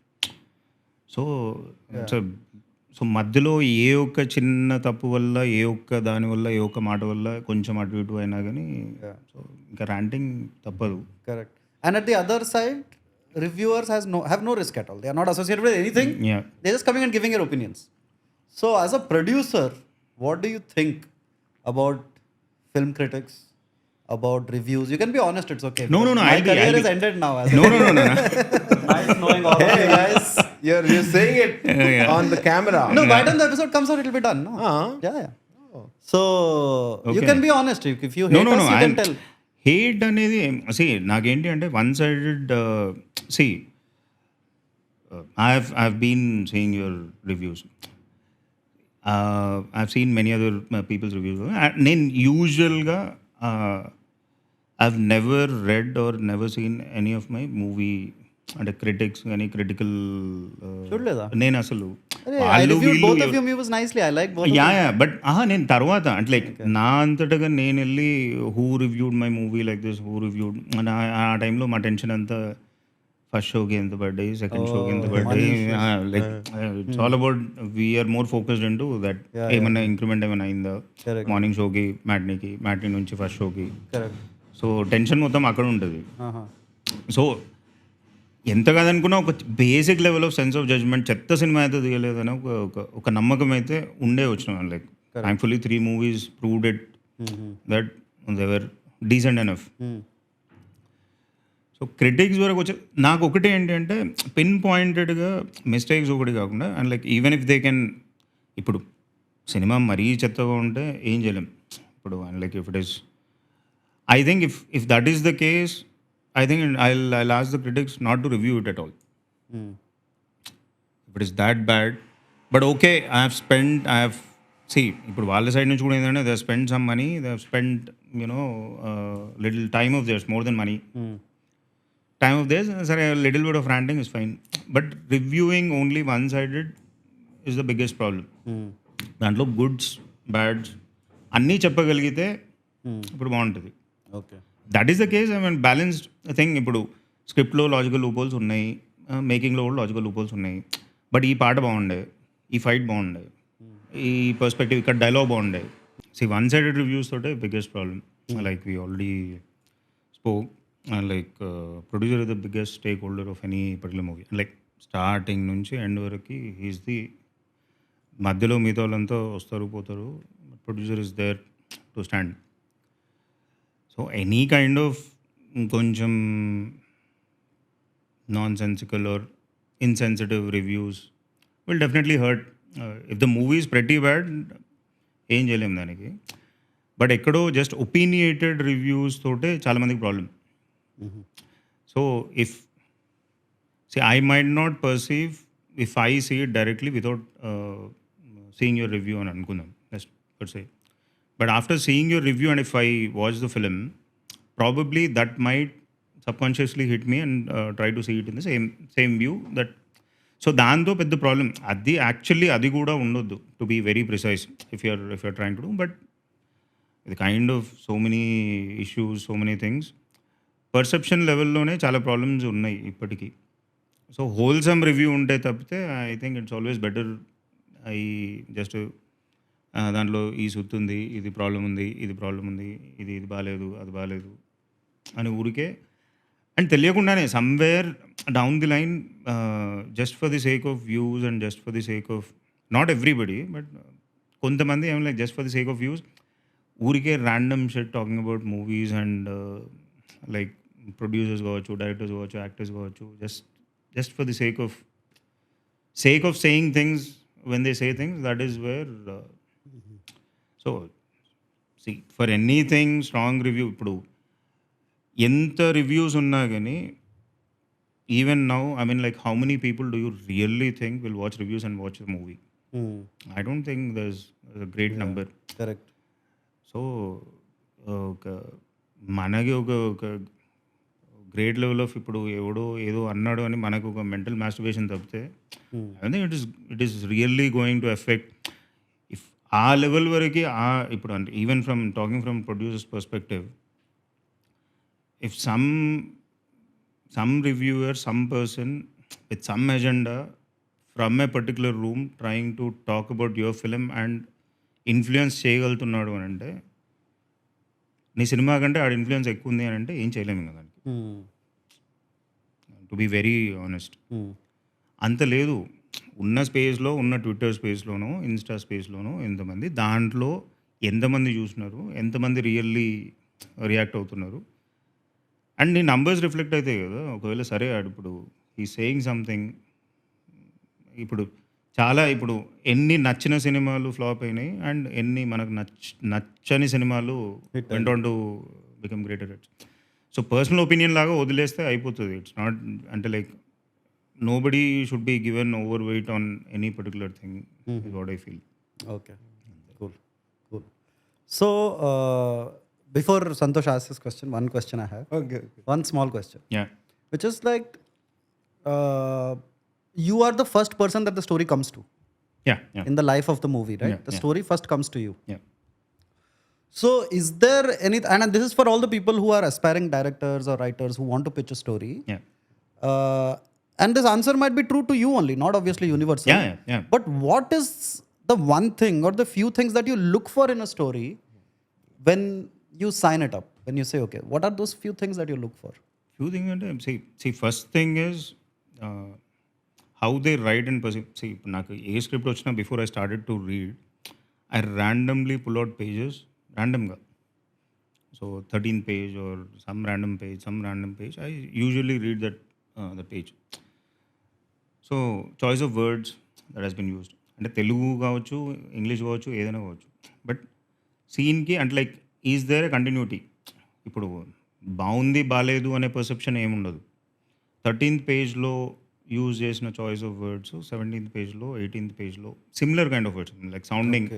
సో మధ్యలో ఏ ఒక్క చిన్న తప్పు వల్ల, ఏ ఒక్క దాని వల్ల, ఏ ఒక్క మాట వల్ల కొంచెం అటు ఇటు అయినా కానీ సో ఇంకా ర్యాంటింగ్ తప్పదు. Correct. And at the other side, reviewers have no risk at all. They are not associated with anything. Yeah. They're just coming and giving their opinions. So as a producer, what do you think about film critics, about reviews? You can be honest, it's okay. No, My I'll career be- is ended now. No. Nice knowing all of you guys. You're saying it Yeah. on the camera. No, by the time the episode comes out, it'll be done. No? Yeah. So you Okay. can be honest. If you hate us, you can tell. Hate అనేది నాకేంటి అంటే one sided I have been seeing your reviews, I have seen many other peoples reviews. నేను యూజువల్గా I have never read or never seen any of my movie అంటే critics కానీ critical చూడలేదా? నేను అసలు I reviewed both of your movies nicely. I like both of yeah but నేను తర్వాత అంటే లైక్ నా అంతటగా నేను వెళ్ళి who reviewed my movie like this, who reviewed ఆ టైంలో మా టెన్షన్ అంతా ఫస్ట్ షోకి ఎంత పడ్డాయి, సెకండ్ షోకి ఎంత పడ్డాయి, like it's all about we're more focused in to that. ఏమన్నా ఇంక్రిమెంట్ ఏమైనా అయిందా Correct. మార్నింగ్ షోకి, మ్యాట్నీ నుంచి ఫస్ట్ షోకి. Correct. సో టెన్షన్ మొత్తం అక్కడ ఉంటుంది. Uh-huh. సో ఎంత కాదనుకున్నా ఒక basic level of sense of judgement చెత్త సినిమా అయితే తీయలేదని ఒక నమ్మకం అయితే ఉండే వచ్చినాం. Like thankfully 3 movies proved it that they were decent enough. So critics వరకు వచ్చే నాకు ఒకటి ఏంటంటే పిన్ పాయింటెడ్గా మిస్టేక్స్ ఒకటి కాకుండా and like even if they can, ఇప్పుడు సినిమా మరీ చెత్తగా ఉంటే ఏం చేయలేం. ఇప్పుడు and like if it is, I think if that is the case, I think I'll ask the critics not to review it at all. If it is that bad, but okay, ఇప్పుడు వాళ్ళ side నుంచి కూడా ఏంటంటే they have spent some money, they have spent little time of theirs, more than money. Time of theirs, సరే little bit of ranting is fine, but reviewing only one sided is the biggest problem. దాంట్లో goods బ్యాడ్స్ అన్నీ చెప్పగలిగితే ఇప్పుడు బాగుంటుంది. Okay. That is the case. I mean balanced thing. ఇప్పుడు స్క్రిప్ట్లో logical loopholes ఉన్నాయి, మేకింగ్లో కూడా లాజికల్ లూపోల్స్ ఉన్నాయి, బట్ ఈ పాట బాగుండే, ఈ ఫైట్ బాగుండే, ఈ పర్స్పెక్టివ్ ఇక్కడ డైలాగ్ బాగుండే. వన్ సైడెడ్ రివ్యూస్ తోటే biggest problem. Like we already spoke, like producer is the biggest stake holder of any particular movie. Like starting నుంచి ఎండ్ వరకు హీస్ ది, మధ్యలో మిగతా వాళ్ళంతా వస్తారు పోతారు, producer is there to stand. So any kind of కొంచెం nonsensical or insensitive reviews will definitely hurt. If the movie is pretty bad ఏం చేయలేం దానికి, బట్ ఎక్కడో జస్ట్ ఒపీనియేటెడ్ రివ్యూస్ తోటే చాలామందికి problem. So I might not perceive if I see it directly without seeing your review అని అనుకుందాం just per se. But after seeing your review and if I watch the film, probably that might subconsciously hit me and try to see it in the same view. That so దాంతో పెద్ద problem అది actually అది కూడా ఉండొద్దు, to be very precise if you're trying to do. But ఇది kind of so many issues, so many things, perception లెవెల్లోనే చాలా problems ఉన్నాయి ఇప్పటికీ. సో హోల్సమ్ రివ్యూ ఉంటే తప్పితే I think it's always better. I just దాంట్లో ఈ సుత్తుంది, ఇది ప్రాబ్లం ఉంది, ఇది ప్రాబ్లం ఉంది, ఇది బాగాలేదు, అది బాగాలేదు అని ఊరికే అండ్ తెలియకుండానే somewhere down the line just for the sake of views and just for the sake of, not everybody but కొంతమంది ఏం like just for the sake of views ఊరికే random shit talking about movies and like producers కావచ్చు, directors కావచ్చు, actors కావచ్చు, just for the sake of saying things when they say things, that is where so see, for anything strong review, ఇప్పుడు ఎంత reviews ఉన్నా కానీ even now I mean like how many people do you really think will watch reviews and watch the movie? I don't think దర్స్ a great number. Correct. So ఒక మనకి ఒక great level of ఇప్పుడు ఎవడో ఏదో అన్నాడు అని మనకు ఒక మెంటల్ మాస్టర్బేషన్ తప్పితే I think it is really going to effect if ఆ లెవెల్ వరకు ఇప్పుడు అంటే even from talking from producers perspective, if some reviewer, some person with some agenda from a particular room trying to talk about your film and influence చేయగలుగుతున్నాడు అని అంటే, నీ cinema కంటే ఆడ ఇన్ఫ్లుయెన్స్ ఎక్కువ ఉంది అని అంటే ఏం చేయలేము ఇంకా దానికి. టు బీ వెరీ ఆనెస్ట్, అంత లేదు. ఉన్న స్పేస్లో, ఉన్న ట్విట్టర్ స్పేస్లోనో, ఇన్స్టా స్పేస్లోనో ఎంతమంది, దాంట్లో ఎంతమంది చూస్తున్నారు, ఎంతమంది రియల్లీ రియాక్ట్ అవుతున్నారు, అండ్ నీ నంబర్స్ రిఫ్లెక్ట్ అవుతాయి కదా. ఒకవేళ సరే ఇప్పుడు ఈ సేయింగ్ సంథింగ్, ఇప్పుడు చాలా ఇప్పుడు ఎన్ని నచ్చిన సినిమాలు ఫ్లాప్ అయినాయి అండ్ ఎన్ని మనకు నచ్చని సినిమాలు went to become greater hits. So personal opinion లాగా వదిలేస్తే అయిపోతుంది. ఇట్స్ నాట్ అంటే like nobody should be given overweight on any particular thing, is what I feel. Okay, cool. So before Santosh asks his question, one question I have. Okay. One small question. Yeah. Which is like, you are the first person that the story comes to Yeah. in the life of the movie, right? The story first comes to you. Yeah. So is there any, and this is for all the people who are aspiring directors or writers who want to pitch a story. Yeah. And this answer might be true to you only, not obviously universal. Yeah. But what is the one thing or the few things that you look for in a story when you sign it up? When you say, okay, what are those few things that you look for? Few things అంటే see first thing is how they write and perceive. See, నాకు a script వచ్చినా before I started to read, I randomly pull out pages randomగా. So 13th page or some random page, I usually read that page. So choice of words that he's been used, అంటే తెలుగు కావచ్చు, English కావచ్చు, ఏదైనా కావచ్చు, but సీన్కి అంటే like is there a continuity. ఇప్పుడు బాగుంది బాగాలేదు అనే పర్సెప్షన్ ఏముండదు. 13th పేజ్లో యూజ్ చేసిన చాయిస్ ఆఫ్ వర్డ్స్ 17th పేజ్లో, 18th పేజ్లో similar kind of words, like sounding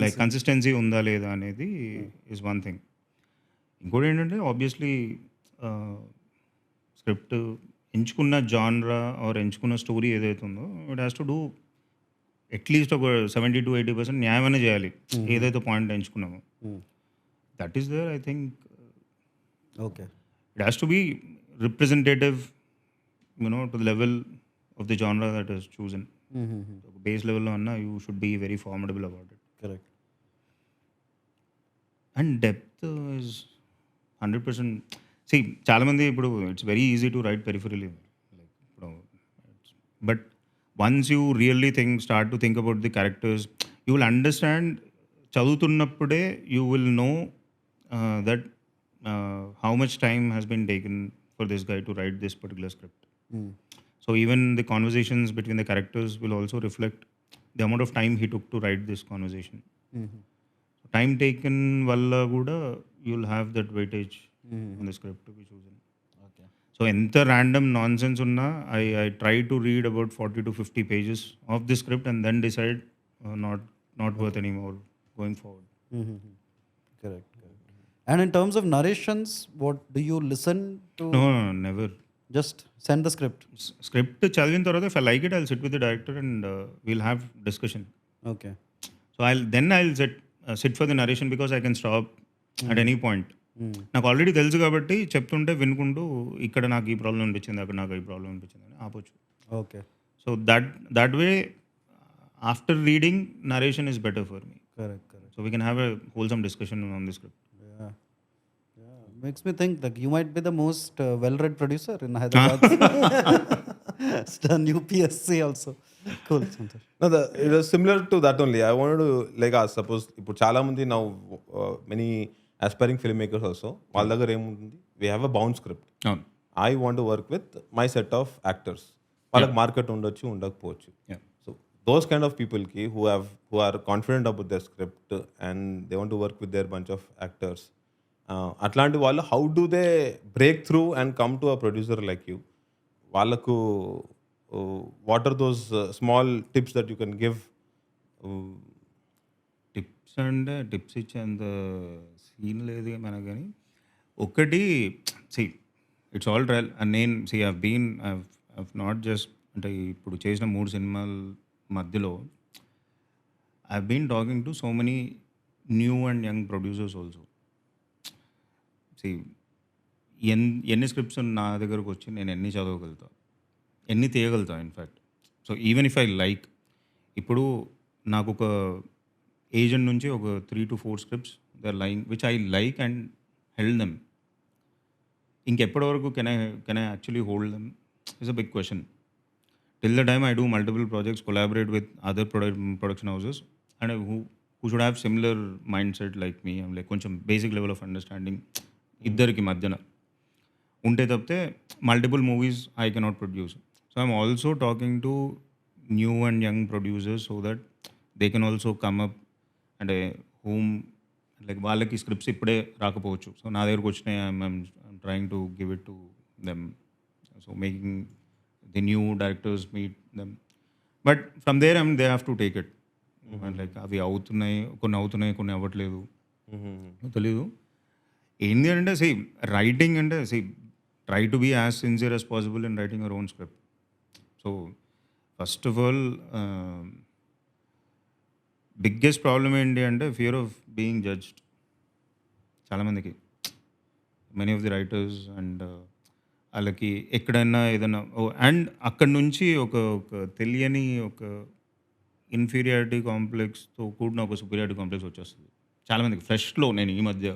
like consistency ఉందా లేదా అనేది ఈజ్ వన్ థింగ్. ఇంకోటి ఏంటంటే ఆబ్వియస్లీ స్క్రిప్ట్ ఎంచుకున్న జాన్రా ఆర్ ఎంచుకున్న స్టోరీ ఏదైతే ఉందో, it has to do at least ఒక 70-80% న్యాయమనే చేయాలి ఏదైతే పాయింట్ ఎంచుకున్నామో. That is there I think. Okay. It has to be representative to the level of the genre that is chosen. Base లెవెల్లో అన్నా you should be very formidable about it. Correct. And depth is 100%. See చాలామంది ఇప్పుడు it's very easy to write peripherally, like ఇప్పుడు but once you really start to think about the characters, you will understand. చదువుతున్నప్పుడే you will know that how much time has been taken for this guy to write this particular script. So even the conversations between the characters will also reflect the amount of time he took to write this conversation. Time taken వల్ల కూడా you will have that weightage in the script to be chosen. Okay. So enta random nonsense unna, I try to read about 40 to 50 pages of the script and then decide not worth anymore going forward. Correct. And in terms of narrations, what do you listen to? No, never. Just send the script. Script చదివిన తర్వాత if I like it, I'll sit with the director and we'll have discussion. Okay. So I'll sit for the narration because I can stop at any point. నాకు already తెలుసు కాబట్టి చెప్తుంటే వినుకుంటూ ఇక్కడ నాకు ఈ problem అనిపించింది, అక్కడ నాకు ఈ ప్రాబ్లం అనిపించింది అని ఆపొచ్చు. Okay. So that way after reading narration is better for me. Correct. So we can have a wholesome discussion on the script. Makes me think that you might be the most well-read producer in Hyderabad. Done UPSC also. Cool, Santosh. No, it was similar to that only. I wanted to like ask, suppose ఇప్పుడు చాలా మంది now many aspiring filmmakers also, వాళ్ళ దగ్గర ఏముంటుంది, we have a bound script. అవును. I want to work with my set of actors. వాళ్ళకి market ఉండొచ్చు, ఉండకపోవచ్చు. Yeah. So those kind of people ki who are confident about their script and they want to work with their bunch of actors. అట్లాంటి వాళ్ళు how do they break through and come to a producer like you? వాళ్ళకు what are those small tips that you can give? Tips అంటే tips ఇచ్చేంత scene లేదు మనకు కానీ ఒకటి see it's all trial and నేను సి ఐవ్ నాట్ జస్ట్ అంటే ఇప్పుడు చేసిన 3 సినిమాల మధ్యలో I been talking to so many new and young producers also see ఎన్ని స్క్రిప్ట్స్ నా దగ్గరకు వచ్చి నేను ఎన్ని చదవగలుగుతా ఎన్ని తీయగలుగుతా in fact so even if I like ఇప్పుడు నాకు ఒక ఏజెంట్ నుంచి ఒక 3 to 4 scripts they are lying which I like and held them ఇంకెప్పటి వరకు can I actually hold them is a big question till the time I do multiple projects collaborate with other production houses and who should have similar mind set like me like కొంచెం basic level of understanding ఇద్దరికి మధ్యన ఉంటే తప్పితే multiple movies I cannot produce so I'm also talking to new and young producers so that they can also come up అంటే whom like వాళ్ళకి scripts ఇప్పుడే రాకపోవచ్చు సో నా దగ్గరకు వచ్చినాయి I'm trying to give it to them so making the new directors meet them but from there they have to take it like అవి అవుతున్నాయి కొన్ని అవ్వట్లేదు తెలీదు ఏంటి అంటే సి రైటింగ్ అంటే see try to be as sincere as possible in writing your own script so first of all biggest problem ఏంటి అంటే ఫియర్ ఆఫ్ బీయింగ్ జడ్జ్డ్ చాలామందికి many of the writers and వాళ్ళకి ఎక్కడైనా ఏదైనా అండ్ అక్కడి నుంచి ఒక తెలియని ఒక ఇన్ఫీరియారిటీ కాంప్లెక్స్తో కూడిన ఒక సుపీరియారిటీ కాంప్లెక్స్ వచ్చేస్తుంది చాలామందికి ఫ్రెష్లో నేను ఈ మధ్య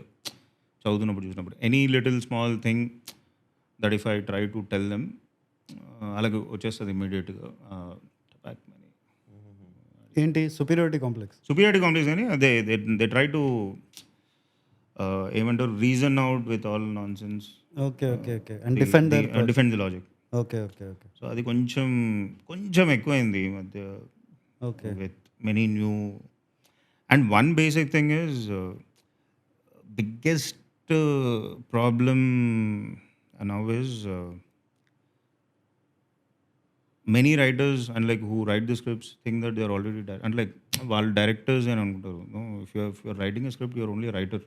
చదువుతున్నప్పుడు చూసినప్పుడు any little small thing that if I try to tell them అలాగే వచ్చేస్తుంది ఇమ్మీడియట్గా ఏంటి సుపీరియారిటీ కాంప్లెక్స్ కానీ దే ట్రై టు ఏమంటారు reason out with all non sense okay and defend the logic okay so అది కొంచెం ఎక్కువైంది ఈ మధ్య okay with many new and one basic thing is biggest problem now is many writers and like who write the scripts think that they are already and like while directors and అనుకుంటారు no if you're writing a script you're only a writer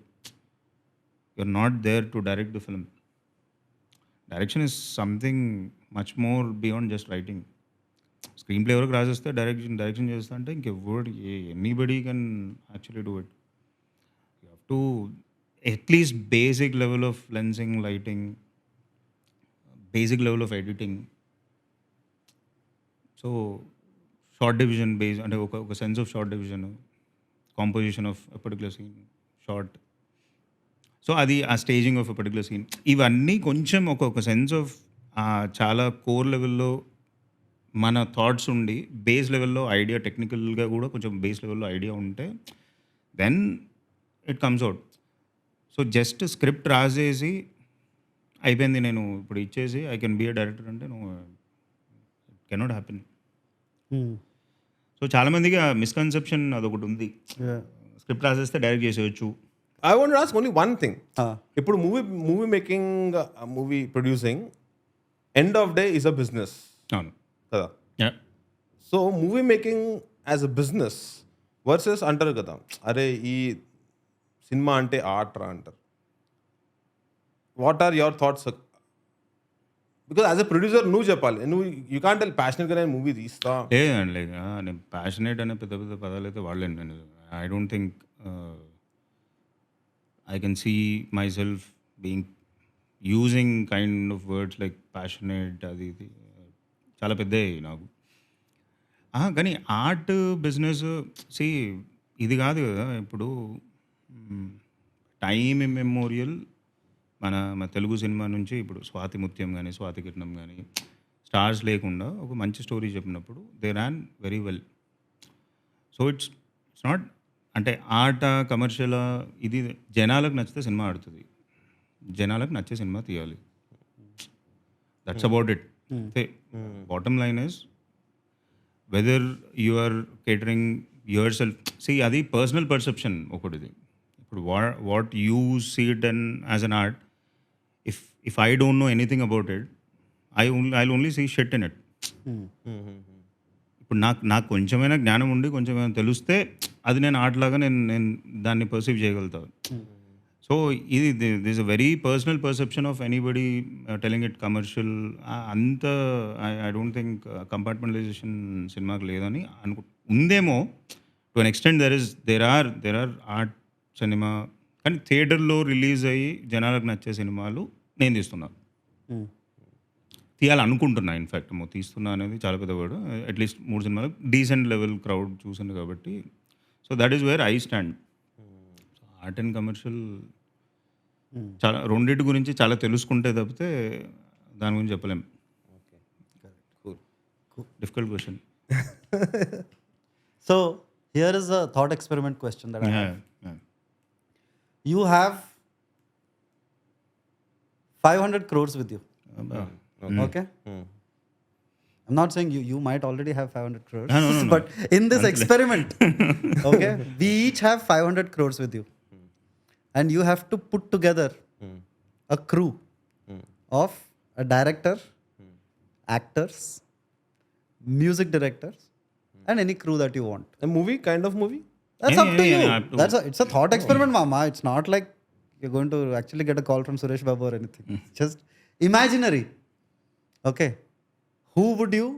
you're not there to direct the film direction is something much more beyond just writing screenplay వరకు రాసేస్తే direction చేస్తా అంటే ఇంకెవరు anybody can actually do it you have to at least basic level of lensing lighting basic level of editing so shot division base అంటే ఒక sense of shot division composition of a particular scene shot so అది ఆ staging of a particular scene ఇవన్నీ కొంచెం ఒక sense of చాలా core లెవెల్లో మన థాట్స్ ఉండి బేస్ లెవెల్లో ఐడియా టెక్నికల్గా కూడా కొంచెం బేస్ లెవెల్లో ఐడియా ఉంటే then it comes out so just script రాసేసి అయిపోయింది నేను ఇప్పుడు ఇచ్చేసి I can be a director అంటే నువ్వు ఇట్ కెనాట్ హ్యాపెన్ సో చాలామందికి ఆ మిస్కన్సెప్షన్ అదొకటి ఉంది స్క్రిప్ట్ రాసేస్తే డైరెక్ట్ చేసేయచ్చు I want to ask only one thing. ఇప్పుడు movie making movie producing end of day is a business అవును కదా. So movie making as a business versus అంటారు కదా అరే ఈ సినిమా అంటే ఆర్ట్ రా అంటారు. What are your thoughts? Because as a producer నువ్వు చెప్పాలి, నువ్వు యూ కాంట్ టెల్ ప్యాషనెట్గా నేను మూవీ తీస్తా. లేదండి లైక్ నేను ప్యాషనేట్ అనే పెద్ద పెద్ద పదాలు అయితే వాడలేను నేను. I don't think I can see myself being using kind of words like passionate అది ఇది చాలా పెద్దవి నాకు. కానీ ఆర్ట్ బిజినెస్ ఇది కాదు కదా. ఇప్పుడు టైమ్ ఇమ్మెమోరియల్ మన తెలుగు సినిమా నుంచి ఇప్పుడు స్వాతి ముత్యం కానీ స్వాతి కిరణం కానీ స్టార్స్ లేకుండా ఒక మంచి స్టోరీ చెప్పినప్పుడు they Ryan very well. So it's not అంటే ఆట కమర్షియలా ఇది జనాలకు నచ్చితే సినిమా ఆడుతుంది, జనాలకు నచ్చే సినిమా తీయాలి. That's about it. Bottom line is whether you are catering your self see అది పర్సనల్ పర్సెప్షన్ ఒకటిది. ఇప్పుడు what you see it and as an art, if I don't know anything about it, I only see shit in it. ఇప్పుడు నాకు కొంచెమైనా జ్ఞానం ఉండి కొంచెమైనా తెలిస్తే అది నేను ఆటలాగా నేను దాన్ని పర్సీవ్ చేయగలుగుతాను. సో ఇది this a very personal perception of anybody telling it commercial. అంత ఐ డోంట్ థింక్ కంపార్ట్మెంటలైజేషన్ సినిమాకి లేదని ఉందేమో to an extent. There are art సినిమా, కానీ థియేటర్లో రిలీజ్ అయ్యి జనాలకు నచ్చే సినిమాలు నేను తీస్తున్నాను, తీయాలనుకుంటున్నా. ఇన్ఫ్యాక్ట్ తీస్తున్నా అనేది చాలా పెద్ద వర్డ్. అట్లీస్ట్ 3 సినిమాలు డీసెంట్ లెవెల్ క్రౌడ్ చూసింది కాబట్టి. So that is where I stand. Art and commercial చాలా రెండింటి గురించి చాలా తెలుసుకుంటే తప్పితే దాని గురించి చెప్పలేం. Difficult question. So here is a thought experiment question that I have. You have 500 crores with you. Okay. I'm not saying you might already have 500 crores. No. But in this experiment, okay, we each have 500 crores with you. And you have to put together a crew of a director, actors, music directors, and any crew that you want. A movie, kind of movie? That's up to you. Yeah. It's a thought experiment, mama. It's not like you're going to actually get a call from Suresh Babu or anything. It's just imaginary. Okay. Who would you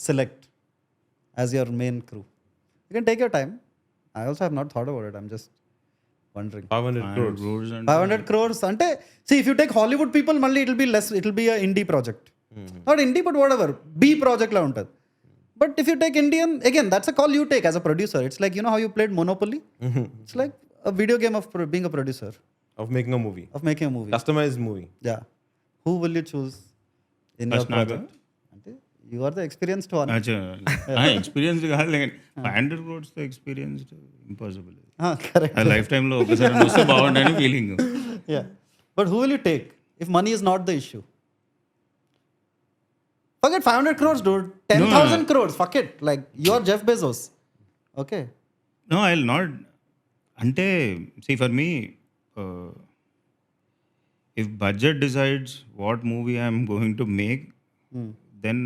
select as your main crew? You can take your time. I also have not thought about it. I'm just wondering. 500 crores. 500 crores. Ante, see, if you take Hollywood people, malli it'll be less. It'll be a indie project. Not indie, but whatever. B project la untad. But if you take Indian, again, that's a call you take as a producer. It's like, you know how you played Monopoly? It's like a video game of being a producer, Of making a movie. of making a movie. Customized movie. Yeah. Who will you choose in First your project? Ante, you are the experienced one. Experience కాదు, 500 క్రోడ్స్తో experienced impossible. Correct. Life టైంలో ఒకసారి వస్తే బాగుండని feeling. Yeah. But who will you take if money is not the issue? Forget 500 crores, dude. 10,000 crores. Fuck it. Like, you're Jeff Bezos. Okay. No I will not. అంటే see for me, if budget decides what movie I'm going to make, then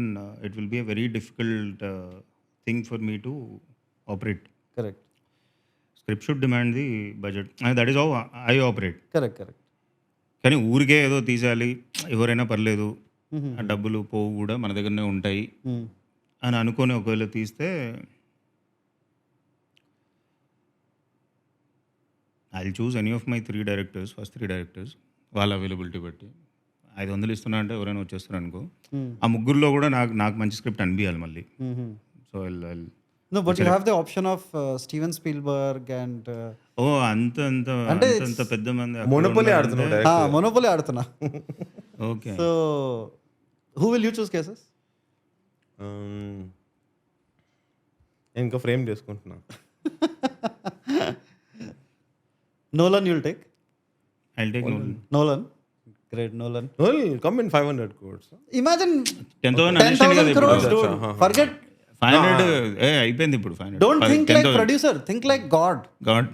it will be a very difficult thing for me to operate. Correct. Script should demand the budget. That is how I operate. Correct. కానీ ఊరికే ఏదో తీసేయాలి, ఎవరైనా పర్లేదు, ఆ డబ్బులు పోవు కూడా మన దగ్గరనే ఉంటాయి అని అనుకొని ఒకవేళ తీస్తే, I will choose any of my 3 directors, first 3 directors, వాళ్ళ అవైలబిలిటీ బట్టి. 500 ఇస్తున్నా అంటే ఎవరైనా వచ్చేస్తారు అనుకో, ఆ ముగ్గురులో కూడా నాకు మంచి స్క్రిప్ట్ అనిపించాలి మళ్ళీ. So No, but you have the option of Steven Spielberg and... ఓ అంత పెద్ద మంది Monopoly ఆడుతున్నాడు. Monopoly ఆడుతున్నా. Okay. So, who will you choose, cases? నేను ఇంకా ఫ్రేమ్ చేసుకుంటున్నా. Nolan you'll take? I'll take Nolan. Great, Nolan. Well, come in 500 crores. Imagine 10,000 crores, dude. Forget. 500 అయిపోయింది ఇప్పుడు. 500. Don't think like producer. Think like God. God.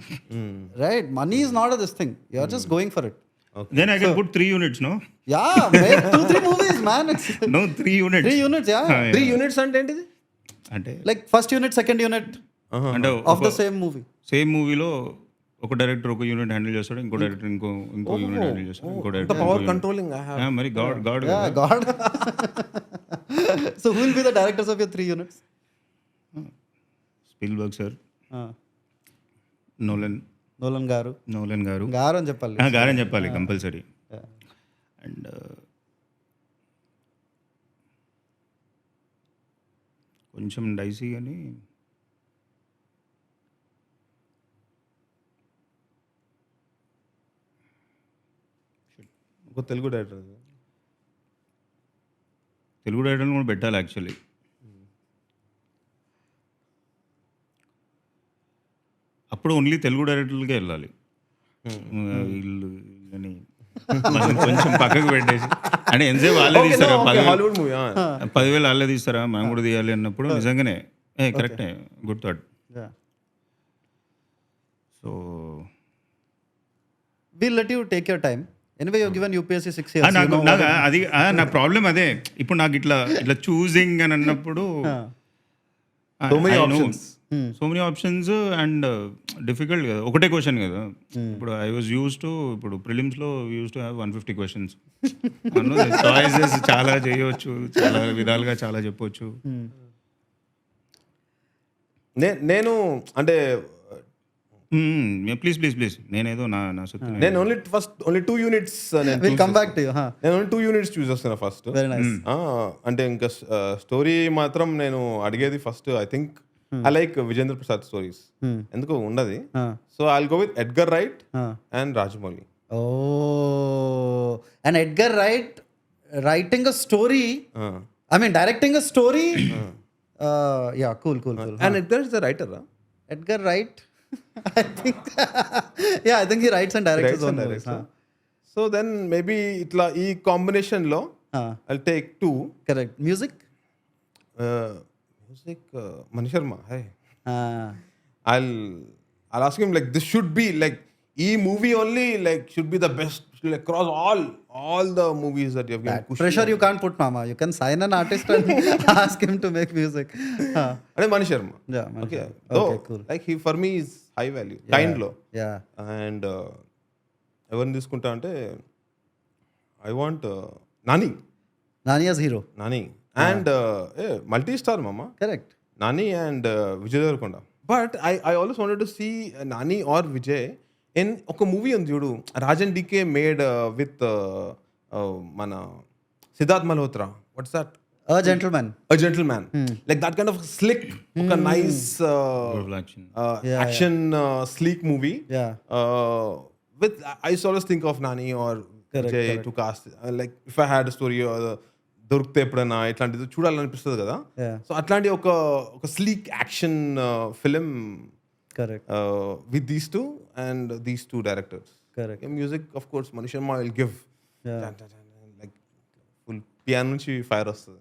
Right? Money is not this thing. You're just going for it. Okay. Then I can put 3 units, no? Yeah, make 2-3 movies, man. It's No, 3 units. 3 units, yeah. 3 units అంటే ఏంటిది? అంటే Like first unit, second unit అంటే of the same movie. Same మూవీలో ఒక director ఒక unit handle చేస్తాడు, ఇంకో director ఇంకో యూనిట్ హ్యాండిల్ చేస్తాడు, ఇంకో The director power controlling I have. మరి God Yeah, God. So who will be the directors of your 3 units? Spielberg sir, Ah, Nolan Nolan గారు. గారు అని చెప్పాలి. గారని చెప్పాలి కంపల్సరీ. Yeah. అండ్ కొంచెం డైసీ కానీ ఒక తెలుగు డైరెక్టర్. తెలుగు డైరెక్టర్ని కూడా పెట్టాలి యాక్చువల్లీ. అప్పుడు ఓన్లీ తెలుగు డైరెక్టర్లకే వెళ్ళాలి. వీళ్ళని కొంచెం పక్కకు పెట్టేసి అంటే ఎంతసేపు వాళ్ళే తీస్తారా హాలీవుడ్ మూవీ 10,000 వాళ్ళే తీస్తారా మనం కూడా తీయాలి అన్నప్పుడు నిజంగానే కరెక్టే good thought. Yeah. So We'll let you take your time. Anyway, you've given UPSC 6 years. You నాకు know నాకు what అది నా ప్రాబ్లం అదే. ఇప్పుడు నాకు ఇట్లా చూసింగ్ అని అన్నప్పుడు So many options. So many options and difficult కదా, ఒకటే క్వశ్చన్ కదా. ఇప్పుడు ఐ వాజ్ యూస్ టు ఇప్పుడు ప్రిలిమ్స్లో use to have 150 questions. Choices చాలా చేయవచ్చు, చాలా విధాలుగా చాలా చెప్పొచ్చు. నేను అంటే ప్లీజ్ ప్లీజ్ ప్లీజ్ నేనేదో నా సొత్తు నేను only 2 units We'll come back to you. Huh? నేను ఓన్లీ 2 యూనిట్స్ చూస్ చేస్తున్నా ఫస్ట్. Very nice. అంటే ఇంకా స్టోరీ మాత్రం నేను అడిగేది first I think I like Vijendra Prasad stories. ఎందుకు ఉండదు. So I go with Edgar right and Rajamouli. Oh, and Edgar Wright writing a story. I mean, directing a story. Yeah, cool. And Edgar is the writer. Edgar Wright. I think. Yeah, I think he writes and directs his own movies. So then maybe ఇట్లా ఈ combination లో I take 2. Correct. Music. Music Mani Sharma. హై Ah. I'll ask him like this should be like movie only like should be the best like, across all the movies that you have given. Pressure you can't put, Mama. You can sign an artist and ask him to make music. And Mani Sharma. Yeah, Mani Okay. Sharma. Though, Okay, cool. like he for me is high value. Kind low. Yeah. And ఎవరిని తీసుకుంటా అంటే I want Nani. Nani as hero. Nani. And multi star mama. Correct. Nani and Vijay Devarkonda. But I always wanted to see Nani or Vijay in ఒక movie ఉంది చూడు, Rajan DK made with మన Siddharth Malhotra. What's that? A Gentleman. A Gentleman. Like that kind of slick, ఒక nice action sleek movie. Yeah. With I used to always think of Nani or Vijay to cast. Like if I had a story దొరికితే ఎప్పుడైనా ఇట్లాంటిది చూడాలనిపిస్తుంది కదా. Yeah. So అట్లాంటి ఒక sleek action film Correct. with these two and these two directors. Correct. Music of course Mani Sharma will give. Yeah. Like full piano నుంచి fire వస్తుంది.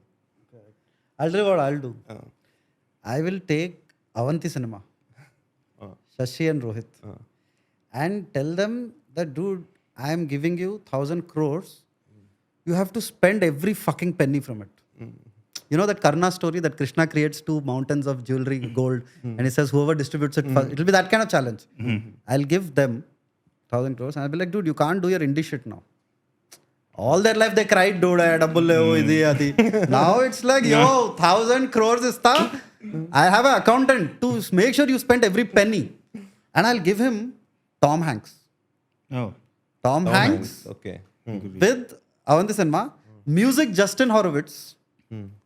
I'll tell you what I'll do. I will take Avanti Cinema, Shashi and Rohit, and tell them that, dude, I am giving you 1,000 crores. You have to spend every fucking penny from it. You know that Karna story that Krishna creates 2 mountains of jewelry, gold, and he says whoever distributes it first, it'll be that kind of challenge. I'll give them 1,000 crores and I'll be like, dude, you can't do your indie shit now. All their life they cried, dude, double levo idi adi. Now it's like, yo, 1,000 crores ista. I have an accountant to make sure you spend every penny. And I'll give him Tom Hanks. Tom Hanks Okay. with Avanti Cinema. Music Justin Horowitz.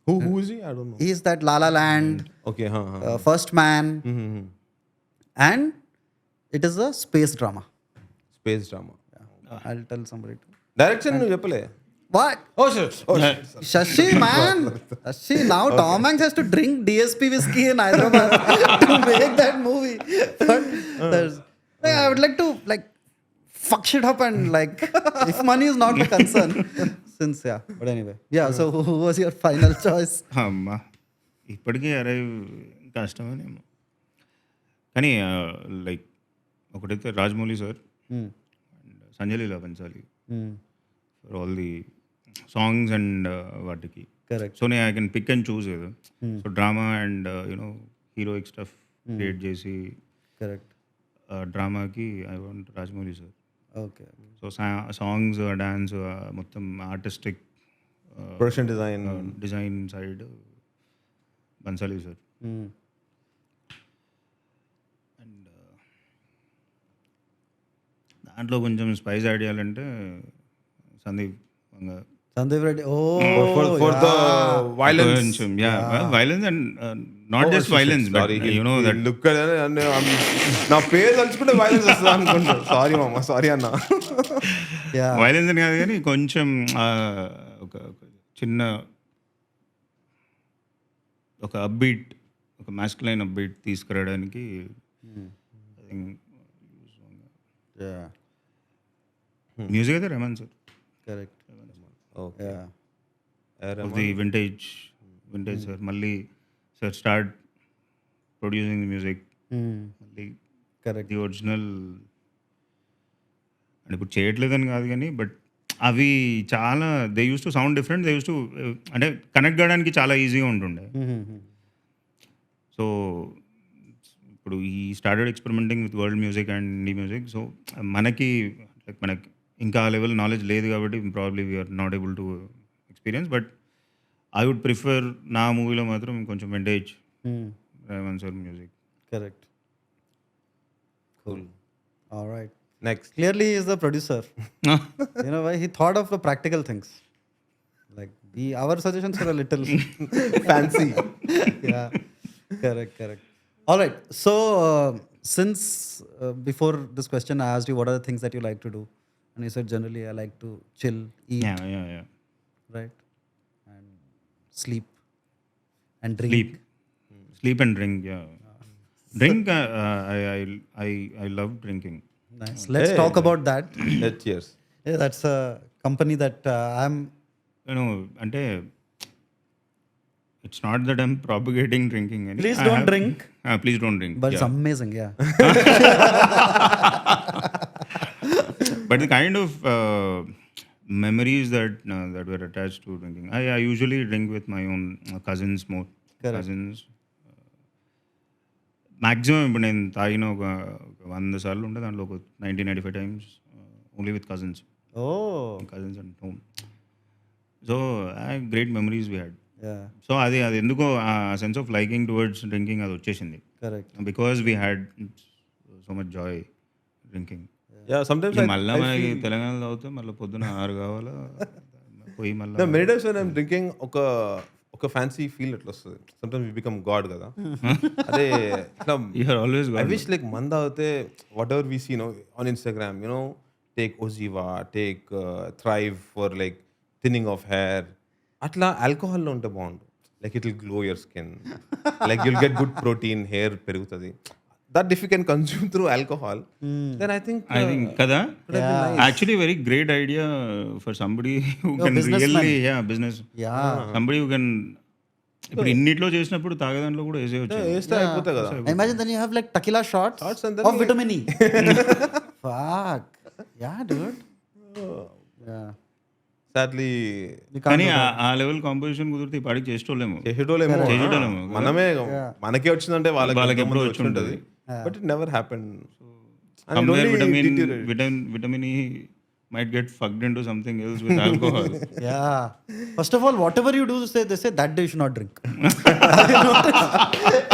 Who is he? I don't know. He is that La La Land, Okay, First Man. And it is a space drama. Space drama. I'll tell somebody to. Direction నువ్వు చెప్పలే. What? Oh shit. Shashi, man. Shashi, now Tom Hanks has to drink DSP whiskey in Hyderabad to make that movie. But I would like to fuck shit up and if money is not a concern. Since, yeah. But anyway. Yeah, so who was your final choice? అమ్మా ఇప్పటికీ అరే కష్టమేనేమో కానీ like ఒకటైతే Rajamouli sir and Sanjay Leela Bhansali for all the songs and వాటికి. Correct. So నేను I can pick and choose కదా. So drama and you know heroic stuff create చేసి Correct. డ్రామాకి I want Rajamouli sir. Okay. So songs dance మొత్తం artistic Production design. Design side Bhansali sir. And దాంట్లో కొంచెం spice add చేయాలంటే Sandeep Vanga. Sandeep Reddy. Oh, for the violence. కొంచెం violence and not just violence but you know that look నా పేరు తలుచుకుంటే violence వస్తుంది అనుకుంటా. సారీ మామ, సారీ అన్న. Yeah. వైలెన్స్ అని కాదు కానీ కొంచెం ఒక చిన్న ఒక అప్బీట్, ఒక మాస్కులైన్ అప్బీట్ తీసుకురావడానికి Yeah. మ్యూజిక్ అయితే Rahman sir correct. Okay. The vintage sir. మళ్ళీ sir start producing the music. మళ్ళీ కరెక్ట్. ది ఒరిజినల్ అంటే ఇప్పుడు చేయట్లేదని కాదు కానీ బట్ అవి చాలా they use to sound different. They use to అంటే కనెక్ట్ కావడానికి చాలా ఈజీగా ఉంటుండే. సో ఇప్పుడు ఈ started experimenting with world music and indie music. So మనకి ఇంకా ఆ లెవెల్ నాలెడ్జ్ లేదు కాబట్టి probably we are not able to experience. But I would prefer నా మూవీలో మాత్రం కొంచెం vintage Rahman sir music. Correct. Cool. All right. Next Clearly, he is the producer. You know why? He thought of the practical things. Like our suggestions are a little fancy. yeah. Correct. All right. So, since before this question, I asked you what are the things that you like to do, and you said generally I like to chill, eat, Yeah. right, and sleep and drink. Sleep and drink. Yeah. Drink. I love drinking. Nice. Let's talk about that. Cheers. Yeah, that's a company that I'm. అంటే it's not that I'm propagating drinking అని. Please don't drink. Please don't drink. But it's amazing, yeah. But the kind of memories that were attached to drinking. I usually drink with my own cousins more. Correct. Cousins. Maximum ఇప్పుడు నేను తాగిన ఒక 100 సార్లు ఉంటే దాంట్లో ఒక 90-95 times only with cousins. Oh. Cousins and home. So great memories we had. Yeah. So అది ఎందుకో ఆ sense of liking towards drinking అది వచ్చేసింది. Correct. Because we had so much Joy drinking. Yeah, sometimes మళ్ళీ మనకి తెలంగాణలో తాగితే మళ్ళీ పొద్దున 6 కావాలా పోయి మళ్ళీ many times when I'm drinking ఒక ఫ్యాన్సీ ఫీల్ ఎట్లా వస్తుంది. సమ్టైమ్స్ వి బికమ్ గాడ్ కదా. అదే ఇట్లా you're always I wish like మంద అవుతే whatever we see on Instagram take OZiva, take Thrive for like thinning of hair, అట్లా ఆల్కహాల్లో ఉంటే బాగుండు. Like it will glow your skin, like you'll get good protein, hair పెరుగుతుంది. That if you can consume through alcohol then I think కదా actually very great idea for somebody who can really business. Yeah. Somebody who can ఇప్పుడు ఇన్నిట్లో చేసినప్పుడు తాగేదాంట్లో కూడా వేసేయచ్చు. వేస్తే అయిపోతాయి కదా. Imagine then you have like tequila shots and then of vitamin E. Fuck. Yeah, dude. Yeah. Sadly You can't కానీ do that. ఆ level composition కుదిరితే ఈ పాడికి చేసేటోళ్ళేమో. చేసేటోళ్ళేమో మనమే మనకే వచ్చిందంటే వాళ్ళకి ఎప్పుడో ముందు వచ్చి ఉంటుంది. But it never happen. Somewhere vitamin E might get fucked into something else with alcohol. Yeah. First of all, whatever you do, they say that day you should not drink.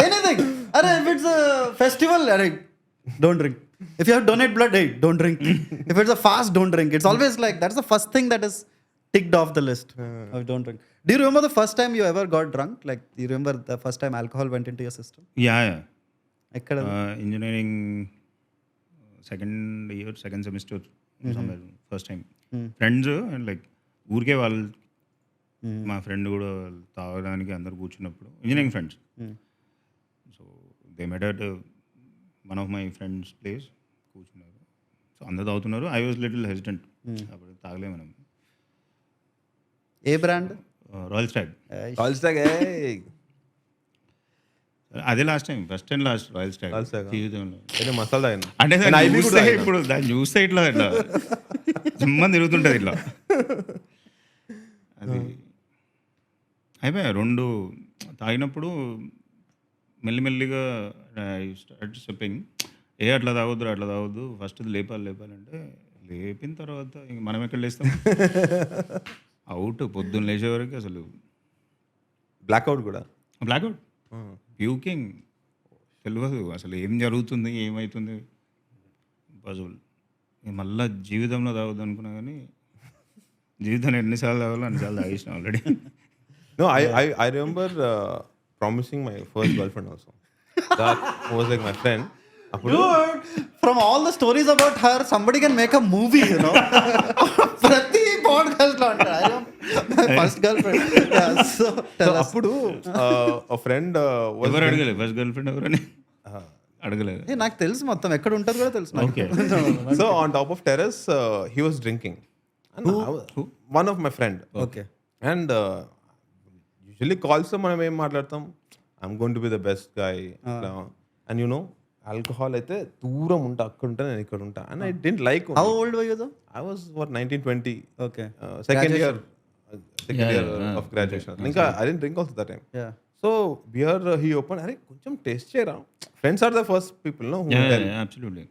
Anything. If it's a festival, don't drink. If you have donate blood, don't drink. If it's a fast, don't drink. It's always like that's the first thing that is ticked off the list. Don't drink. Do you remember the first time you ever got drunk? Like, do you remember the first time alcohol went into your system? Yeah. Ekkada? Engineering second semester somewhere first time. Friends and like ఊరికే వాళ్ళు మా friend కూడా తాగడానికి అందరు కూర్చున్నప్పుడు engineering friends. So they met at one of my friends place కూర్చున్నారు. So అందరు తాగుతున్నారు. I was little hesitant. అప్పుడు తాగలే మనం. ఏ బ్రాండ్? Royal Stag. అదే last time, first and last Royal Stag జీవితంలో. మసాలా అంటే ఇప్పుడు దాన్ని చూస్తే ఇట్లా ఇట్లా జిమ్మని తిరుగుతుంటుంది ఇట్లా. అది అయిపోయా 2 తాగినప్పుడు మెల్లిమెల్లిగా స్టార్ట్ సిప్పింగ్. అట్లా తాగొద్దు ఫస్ట్ లేపాలంటే లేపిన తర్వాత ఇంక మనం ఎక్కడ లేస్తాం. అవుట్ పొద్దున్న లేచే వరకు అసలు బ్లాక్అవుట్ కూడా. బ్లాక్అవుట్, ప్యూకింగ్, తెలియదు అసలు ఏం జరుగుతుంది ఏమవుతుంది. పాసిబుల్. మళ్ళీ జీవితంలో తాగొద్దు అనుకున్నా కానీ జీవితాన్ని ఎన్నిసార్లు తాగాలో అన్నిసార్లు తాగేసిన already. No, I remember promising my first girlfriend also. That was like my friend. Dude, from all the stories about her, somebody can make a movie, you know. Prati podcast lo anta. My first girlfriend. Yeah, so tell us. అప్పుడు a friend was ఎవరు అడగలేదు first girl friend ఎవరని. అడగలేదు. ఏ, నాకు తెలుసు మొత్తం ఎక్కడ ఉంటారు కూడా తెలుసు నాకు. Okay. So on top of terrace, he was drinking. And one of my friend. Okay And usually calls మనం ఏం మాట్లాడతాం, I'm going to be the best guy and you know alcohol అయితే దూరం ఉంటా, అక్కడ ఉంటా, నేను ఇక్కడ ఉంటా. And I didn't like. How old were you though? I was for 19-20. Okay second year of graduation. ఇంకా I didn't drink also that time. Yeah so beer he open, అరే కొంచెం టేస్ట్ చేయరా, friends are the first people know who tell absolutely.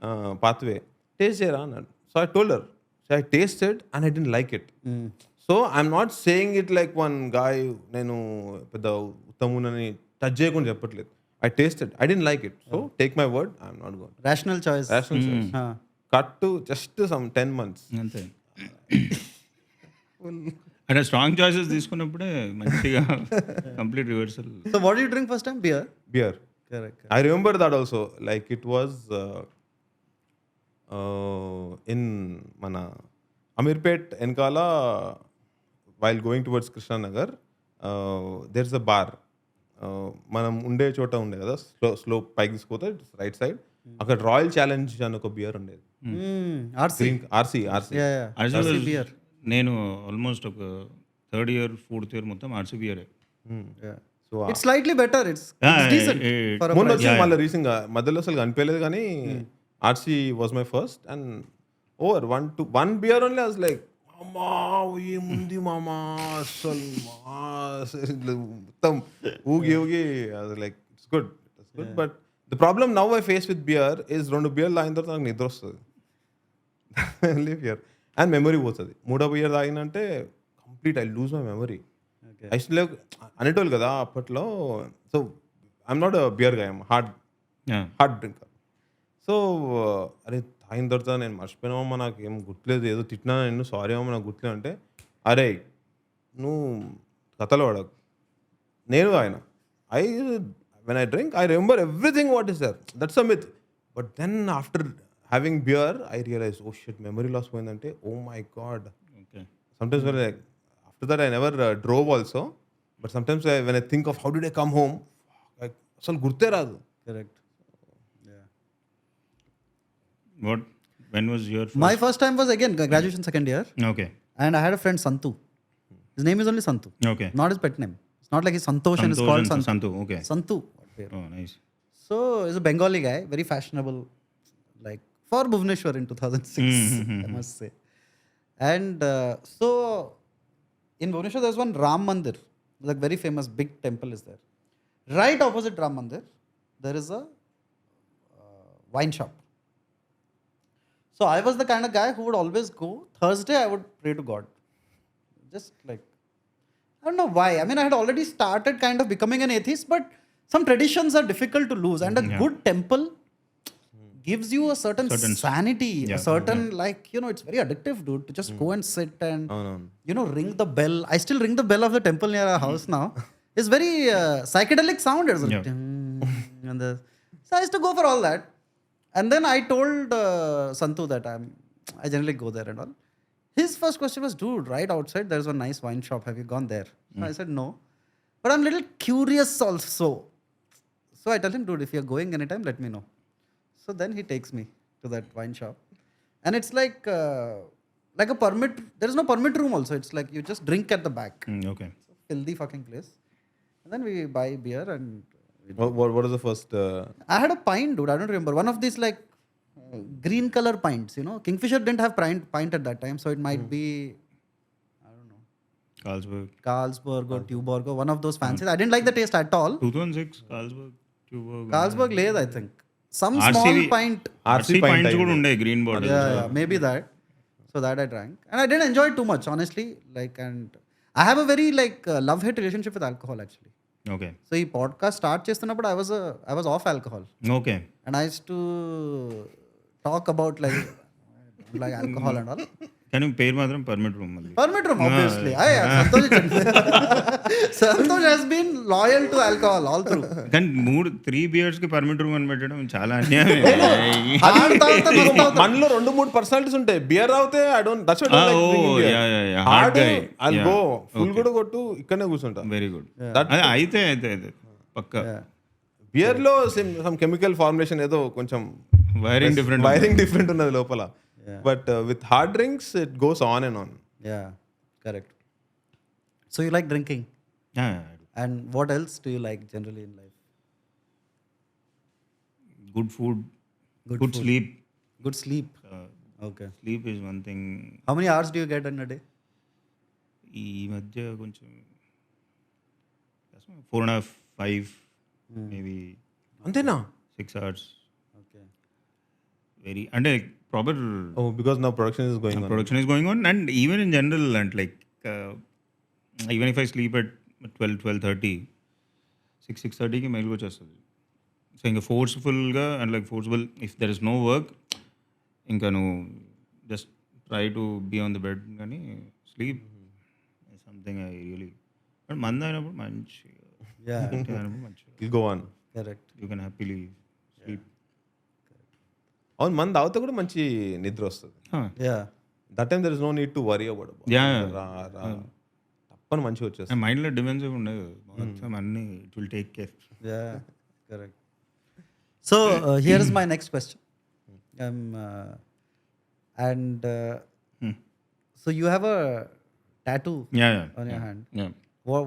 pathway, taste చేయరా అన్నాడు. So I told her, so I tasted and I didn't like it. So I'm not saying it like one guy, నేను పెద్ద ఉత్తమునని touch చేయకుండా చెప్పట్లేదు. I tasted, I didn't like it. So take my word, I'm not going. Rational choice. Cut to just some 10 months. అంతే. అంటే strong choices తీసుకున్నప్పుడే మంచిగా complete reversal. So what do you drink first time? Beer. Beer. Correct. I remember that also. Like it was in mana Amirpet Enkala, while going towards Krishna Nagar, there's a bar. మనం ఉండే చోట ఉండే కదా, slow పైకి తీసుకుపోతే right side, అక్కడ Royal Challenge అని ఒక బియర్ ఉండేది. ఆర్సీ. RC beer. నేను ఆల్మోస్ట్ ఒక 3rd year 4th year మొత్తం RC beer. So it's slightly better. It's decent for మొన్న వచ్చి మళ్ళీ రీసెంట్ గా మధ్యలో అసలు కనిపించలేదు, కానీ RC was my first. And over one beer only I was like, అమ్మా ఏముంది మామా అసలు మొత్తం ఊగి ఊగి like it's good. But the problem now I face with beer is 2 beer తాగిన తర్వాత నాకు నిద్ర వస్తుంది. బియర్ అండ్ మెమరీ పోతుంది. 3వ బియర్ తాగినంటే complete I lose my memory. I still అనేటోళ్ళు కదా అప్పట్లో. So I'm not a beer guy, I'm hard drinker. So అరే తాగిన తర్వాత నేను మర్చిపోయినామమ్మా, నాకు ఏం గుర్తులేదు, ఏదో తిట్టినా నేను, సారీ అమ్మ నాకు గుర్తులేదు అంటే, అరే నువ్వు కథలు పడకు, నేను ఆయన when I drink I remember everything what is there. That's a myth. But then after having beer I realize, oh shit memory loss పోయిందంటే, oh my God. Sometimes when after that I never drove also, but sometimes when I think of how did I come home, అసలు గుర్తే రాదు. Correct. What? When was your first? My first time was again graduation second year, Okay. and I had a friend Santu. His name is only Santu, Okay. not his pet name. It's not like he's Santosh and it's called Santu. Santu. Okay. Santu. Oh, nice. So he's a Bengali guy, very fashionable, like for Bhubaneswar in 2006, I must say. And so in Bhubaneswar there's one Ram Mandir, like very famous big temple is there. Right opposite Ram Mandir there is a wine shop. So I was the kind of guy who would always go Thursday, I would pray to God, just like, I don't know why. I mean, I had already started kind of becoming an atheist, but some traditions are difficult to lose, and a good temple gives you a certain sanity, a certain like, you know, it's very addictive, dude, to just go and sit and you know, ring the bell. I still ring the bell of the temple near our house now. It's very psychedelic sound. It's like, and so I used to go for all that. And then I told Santu that I generally go there and all. His first question was, dude, right outside there's one nice wine shop. Have you gone there? So I said no, but I'm a little curious also. So I tell him, dude, if you're going anytime, let me know. So then he takes me to that wine shop, and it's like a permit. There is no permit room also. It's like you just drink at the back. Okay. So filthy fucking place. And then we buy beer and. What is the first? I had a pint, dude. I don't remember. One of these like green color pints. You know, Kingfisher didn't have pint at that time, so it might be, I don't know, Carlsberg or Tuborg or one of those fancies. I didn't like the taste at all. 2006 Carlsberg, Tuborg. Carlsberg led, I think. Some RCV. small pint. RC pints కూడా ఉండే green bottle. Yeah, maybe that. So that I drank, and I didn't enjoy it too much, honestly. Like, and I have a very like love-hate relationship with alcohol actually. Okay. So ఈ podcast start చేస్తున్నప్పుడు I was off alcohol, okay. and I used to talk about like alcohol and all. కానీ పేరు మాత్రం permit room మళ్ళీ. Permit room, obviously. Santosh has been loyal to alcohol all through. కానీ 3 beers కి permit room అని పెట్టడం చాలా అన్యాయం. Hard తాగుతా, మస్తు తాగుతా. మనలో 2-3 personalities ఉంటాయి. బియర్ అవుతే I don't, that's why I like drinking beer. Hard guy. I'll go full కూడా కొట్టు, ఇక్కడనే కూర్చుంటా. Very good. అయితే పక్క. బియర్ లో సమ్ కెమికల్ ఫార్ములేషన్ ఏదో కొంచెం వైరింగ్ డిఫరెంట్ వైరింగ్ డిఫరెంట్ ఉన్నది లోపల. But with hard drinks it goes on and on. Yeah, correct. So you like drinking, and what else do you like generally in life? Good food, Good good food. Sleep. Good sleep. Okay. Sleep is one thing. How many hours do you get in a day? ఈ మధ్య కొంచెం 4.5, 5 maybe అంతేనా? 6 hours. Okay. Very అంటే proper Oh, because now production is going on. production is going on, and even in general, and like even if I sleep at 12:30, 6:30కి మెయిల్కి వచ్చేస్తుంది. So ఇంకా ఫోర్స్ఫుల్గా and like forceful if there is no work, ఇంకా నువ్వు just try to be on the bed, కానీ sleep something I really. But మంది అయినప్పుడు మంచిగా Yeah. అయినప్పుడు మంచిగా You go on. Correct. You can happily sleep. అవును, మంది తాగితే కూడా మంచి నిద్ర వస్తుంది. Yeah. That time there is no need to worry about. తప్పని మంచిగా వచ్చేస్తుంది. మైండ్లో డిఫెన్సివ్ ఉండదు మొత్తం అన్నీ, it will take care. Yeah. Correct. So here is my next question. And so you have a tattoo on your hand. Yeah.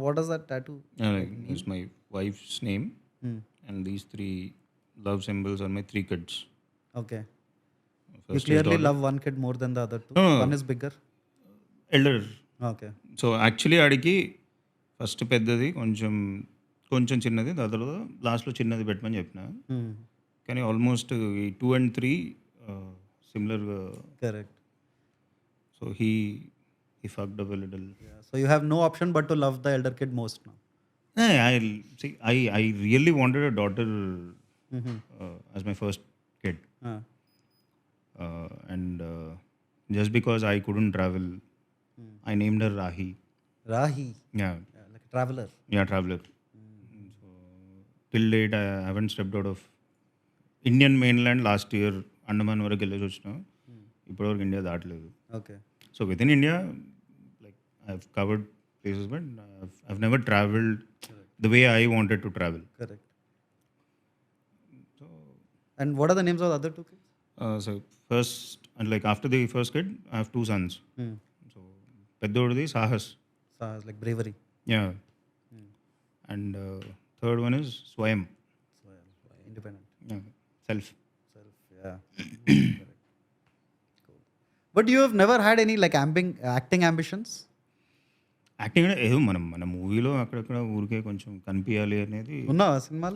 What is that tattoo? It's my wife's name, and these 3 love symbols are my 3 kids. Okay. You First is clearly daughter. love one kid more than the other two. No. One is bigger. Elder. Okay. So actually ఆడికి first పెద్దది కొంచెం కొంచెం చిన్నది, దాదాపు లాస్ట్లో చిన్నది పెట్టమని చెప్పిన. కానీ ఆల్మోస్ట్ ఈ 2 and 3 similar. Correct. So he fucked up a little. Yeah. So you have no option but to love the elder kid most now. I really wanted a daughter as my first kid. And just because I couldn't travel, I named her Rahi. Rahi. Yeah, Like a traveler. traveler. So till date I haven't stepped out of Indian mainland. Last year Andaman వరకు వెళ్ళేసి వచ్చిన, ఇప్పటివరకు India దాటలేదు. Okay. So within India, like I've covered places, but I've never traveled the way I wanted to travel. Correct. And what are the names of the other two kids? So first, and like after the first kid, I have 2 sons. So పెద్దోడిది Sahas. Sahas, like bravery. Yeah. And third one is స్వయం. So, independent. Yeah. Self. Self. Yeah. Correct. Cool. But you have never had any like acting ambitions? Acting అంటే ఏదో మన మూవీలో అక్కడక్కడ ఊరికే కొంచెం కనిపించాలి అనేది. Unna cinema?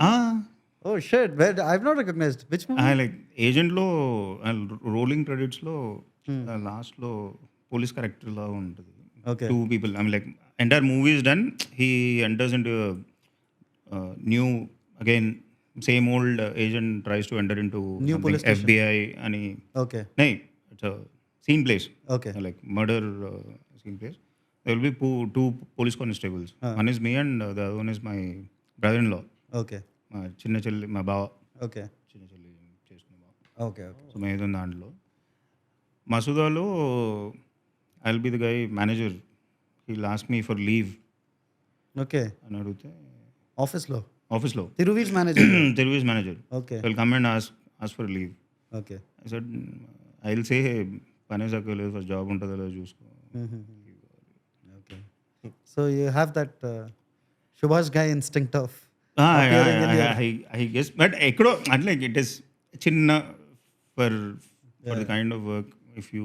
Oh shit. Where I've not recognized. Which movie? Like ఏజెంట్లో రోలింగ్ క్రెడిట్స్లో లాస్ట్లో పోలీస్ క్యారెక్టర్ లా ఉంటుంది. Okay. 2 people. I mean, like entire movie is done. He enters into a new, again, same old agent tries to enter into New police station. FBI and Okay. no, it's a scene place. Okay. Like murder scene place. There will be 2 police constables. One is me and the other one is my brother-in-law. Okay. మా చిన్న చెల్లి, మా బావ, Okay. చిన్న చెల్లి చేసుకున్న బావ. Okay. Okay. So మేము దాంట్లో మసూదాలో I will be the guy manager. He last me for leave Okay. అని అడిగితే Office law. ఆఫీస్లో Tiruvir's manager. Telugu manager Okay. Will come and ask for leave. Okay. I said I will say పనే సక్కలేదు, first job ఉంటుందో లేదో చూసుకో. Okay. So you have that Subhash guy instinct of appearing in your... I guess but ఎక్కడో అట్లా it is చిన్న for the kind of work. If you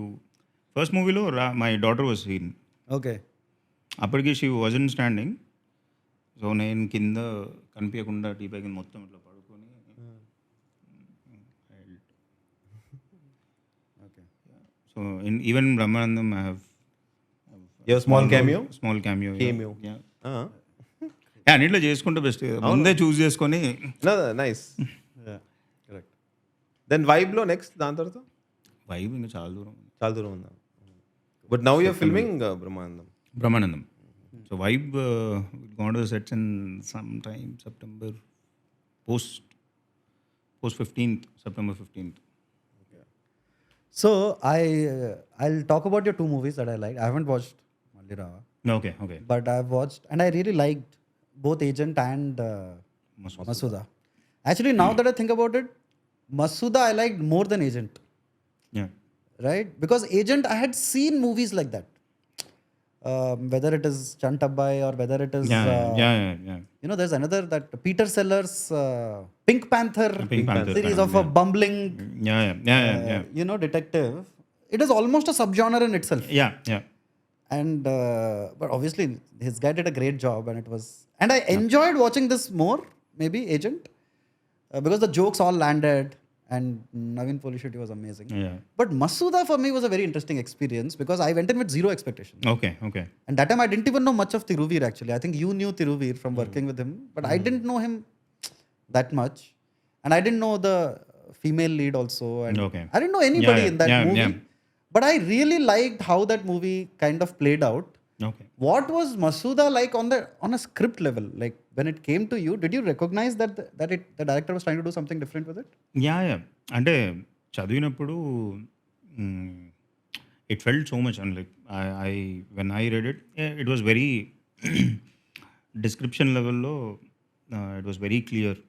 first మూవీలో my daughter was seen. Okay. అప్పటికి she wasn't standing. So నేను కింద కనిపించకుండా టీపై కింద మొత్తం ఇట్లా పడుకొని. Okay. So even Brahmanandam I have You have small cameo? Small cameo. Ah. అన్నిట్లో చేసుకుంటే బెస్ట్. ముందే చూస్ చేసుకొని. No, nice. Yeah. Correct. Then vibe లో నెక్స్ట్ దాని తర్వాత వైబ్ ఇంకా చాలా దూరం ఉంది. చాలా దూరం ఉందా? But now you're filming Brahmanandam. Brahmanandam. So vibe gone to sets in some time September post 15th, September 15th. So I'll talk about your 2 movies that I like. I haven't watched Mallirava, Okay. but I've watched and I really liked both Agent and Masuda. Actually, now that I think about it, Masuda I liked more than Agent, Yeah. right? Because Agent, I had seen movies like that. Whether it is Chantabbai or whether it is, Yeah. you know, there's another that Peter Sellers, Pink Panther Pink Panther series kind of a bumbling, Yeah. you know, detective. It is almost a subgenre in itself. Yeah. And but obviously his guy did a great job, and it was, and I enjoyed watching this more, maybe Agent, because the jokes all landed, and Naveen Polishetty was amazing. Yeah. But Masuda for me was a very interesting experience because I went in with zero expectation, Okay. and that time I didn't even know much of Tiruvir. Actually, I think you knew Tiruvir from working with him, but I didn't know him that much, and I didn't know the female lead also, and Okay. I didn't know anybody in that movie. Yeah. But I really liked how that movie kind of played out. Okay. What was Masuda like on a script level? Like when it came to you, did you recognize that the director was trying to do something different with it? Yeah అంటే చదివినప్పుడు it felt so much and like I when I read it was very description లెవెల్లో it was very clear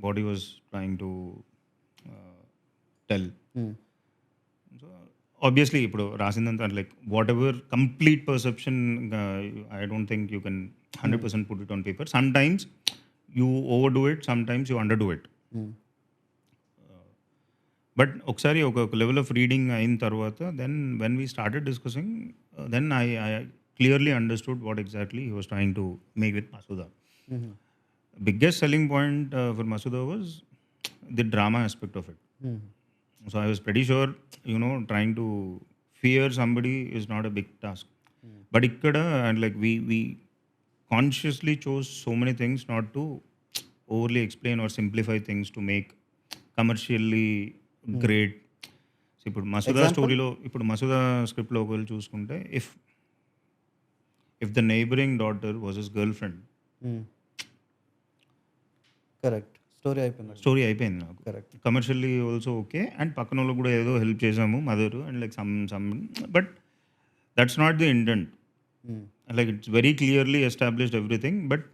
what he was trying to tell so obviously ఇప్పుడు రాసిందంతా like whatever complete perception I don't think you can 100% put it on paper sometimes you overdo it sometimes you underdo it but ఒకసారి ఒక level of reading అయిన తర్వాత then when we started discussing then I clearly understood what exactly he was trying to make with Masooda biggest selling point for Masooda was the drama aspect of it so I was pretty sure, you know, trying to fear somebody is not a big task. But ikkada, and like we consciously chose so many things not to overly explain or simplify things to make commercially great. So ఇప్పుడు మసూదా స్టోరీలో ఇప్పుడు మసూదా స్క్రిప్ట్లో ఒకవేళ చూసుకుంటే if the neighboring daughter was his girlfriend correct, story అయిపోయింది. Story అయిపోయింది నాకు. Correct. Commercially also okay, and పక్కన వాళ్ళకి కూడా ఏదో హెల్ప్ చేసాము mother and like some but that's not the intent. Like it's very clearly established everything, but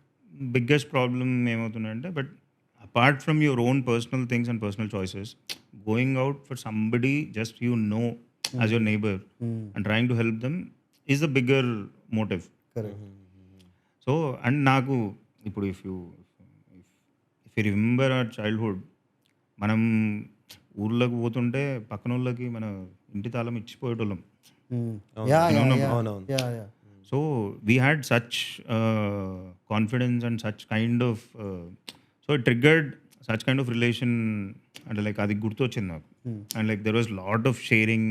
biggest problem ఏమవుతుందంటే but apart from your own personal things and personal choices, going out for somebody just you know as your neighbour and trying to help them is the bigger motive. Correct. So and నాకు ఇప్పుడు if you remember our childhood, మనం ఊర్లోకి పోతుంటే పక్కన వాళ్ళకి మన ఇంటి తాళం ఇచ్చిపోయేటోళ్ళం. So we had such confidence and such kind of so it triggered such kind of relation. అంటే లైక్ అది గుర్తొచ్చింది నాకు. And like there was lot of sharing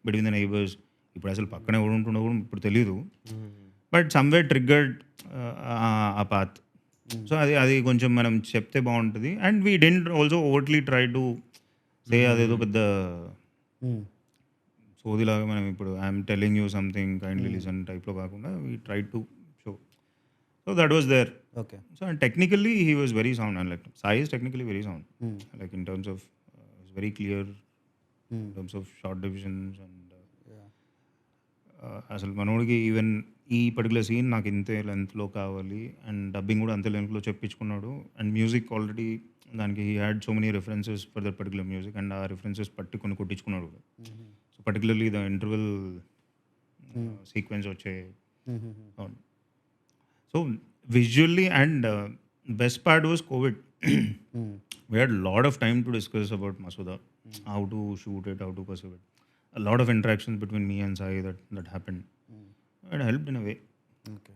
between the neighbours. ఇప్పుడు అసలు పక్కన ఎవరు ఉంటుండో కూడా ఇప్పుడు తెలీదు, బట్ సమ్వేర్ ట్రిగర్డ్ ఆ పాత్. సో అది కొంచెం మనం చెప్తే బాగుంటుంది. And we didn't also overtly try to say అదేదో పెద్ద సోదిలాగా మనం ఇప్పుడు I'm telling you something kindly listen టైప్లో కాకుండా we try to show. So that was there. Okay. So and technically he was very sound, and like Sai is technically very sound, like in terms of very clear in terms of shot divisions. And అసలు మనోడికి even ఈ particular scene నాకు ఇంతే లెంత్లో కావాలి and dubbing కూడా అంతే లెంత్లో చెప్పించుకున్నాడు. అండ్ మ్యూజిక్ ఆల్రెడీ దానికి he had so many references for that particular music, and ఆ రిఫరెన్సెస్ పట్టి కొన్ని కొట్టించుకున్నాడు కూడా. So particularly the interval sequence వచ్చే. So visually and best part was COVID. We had lot of time to discuss about Masooda, how to shoot it, how to perceive it. A lot of interactions between me and Sai that happened. It helped in a way. Okay.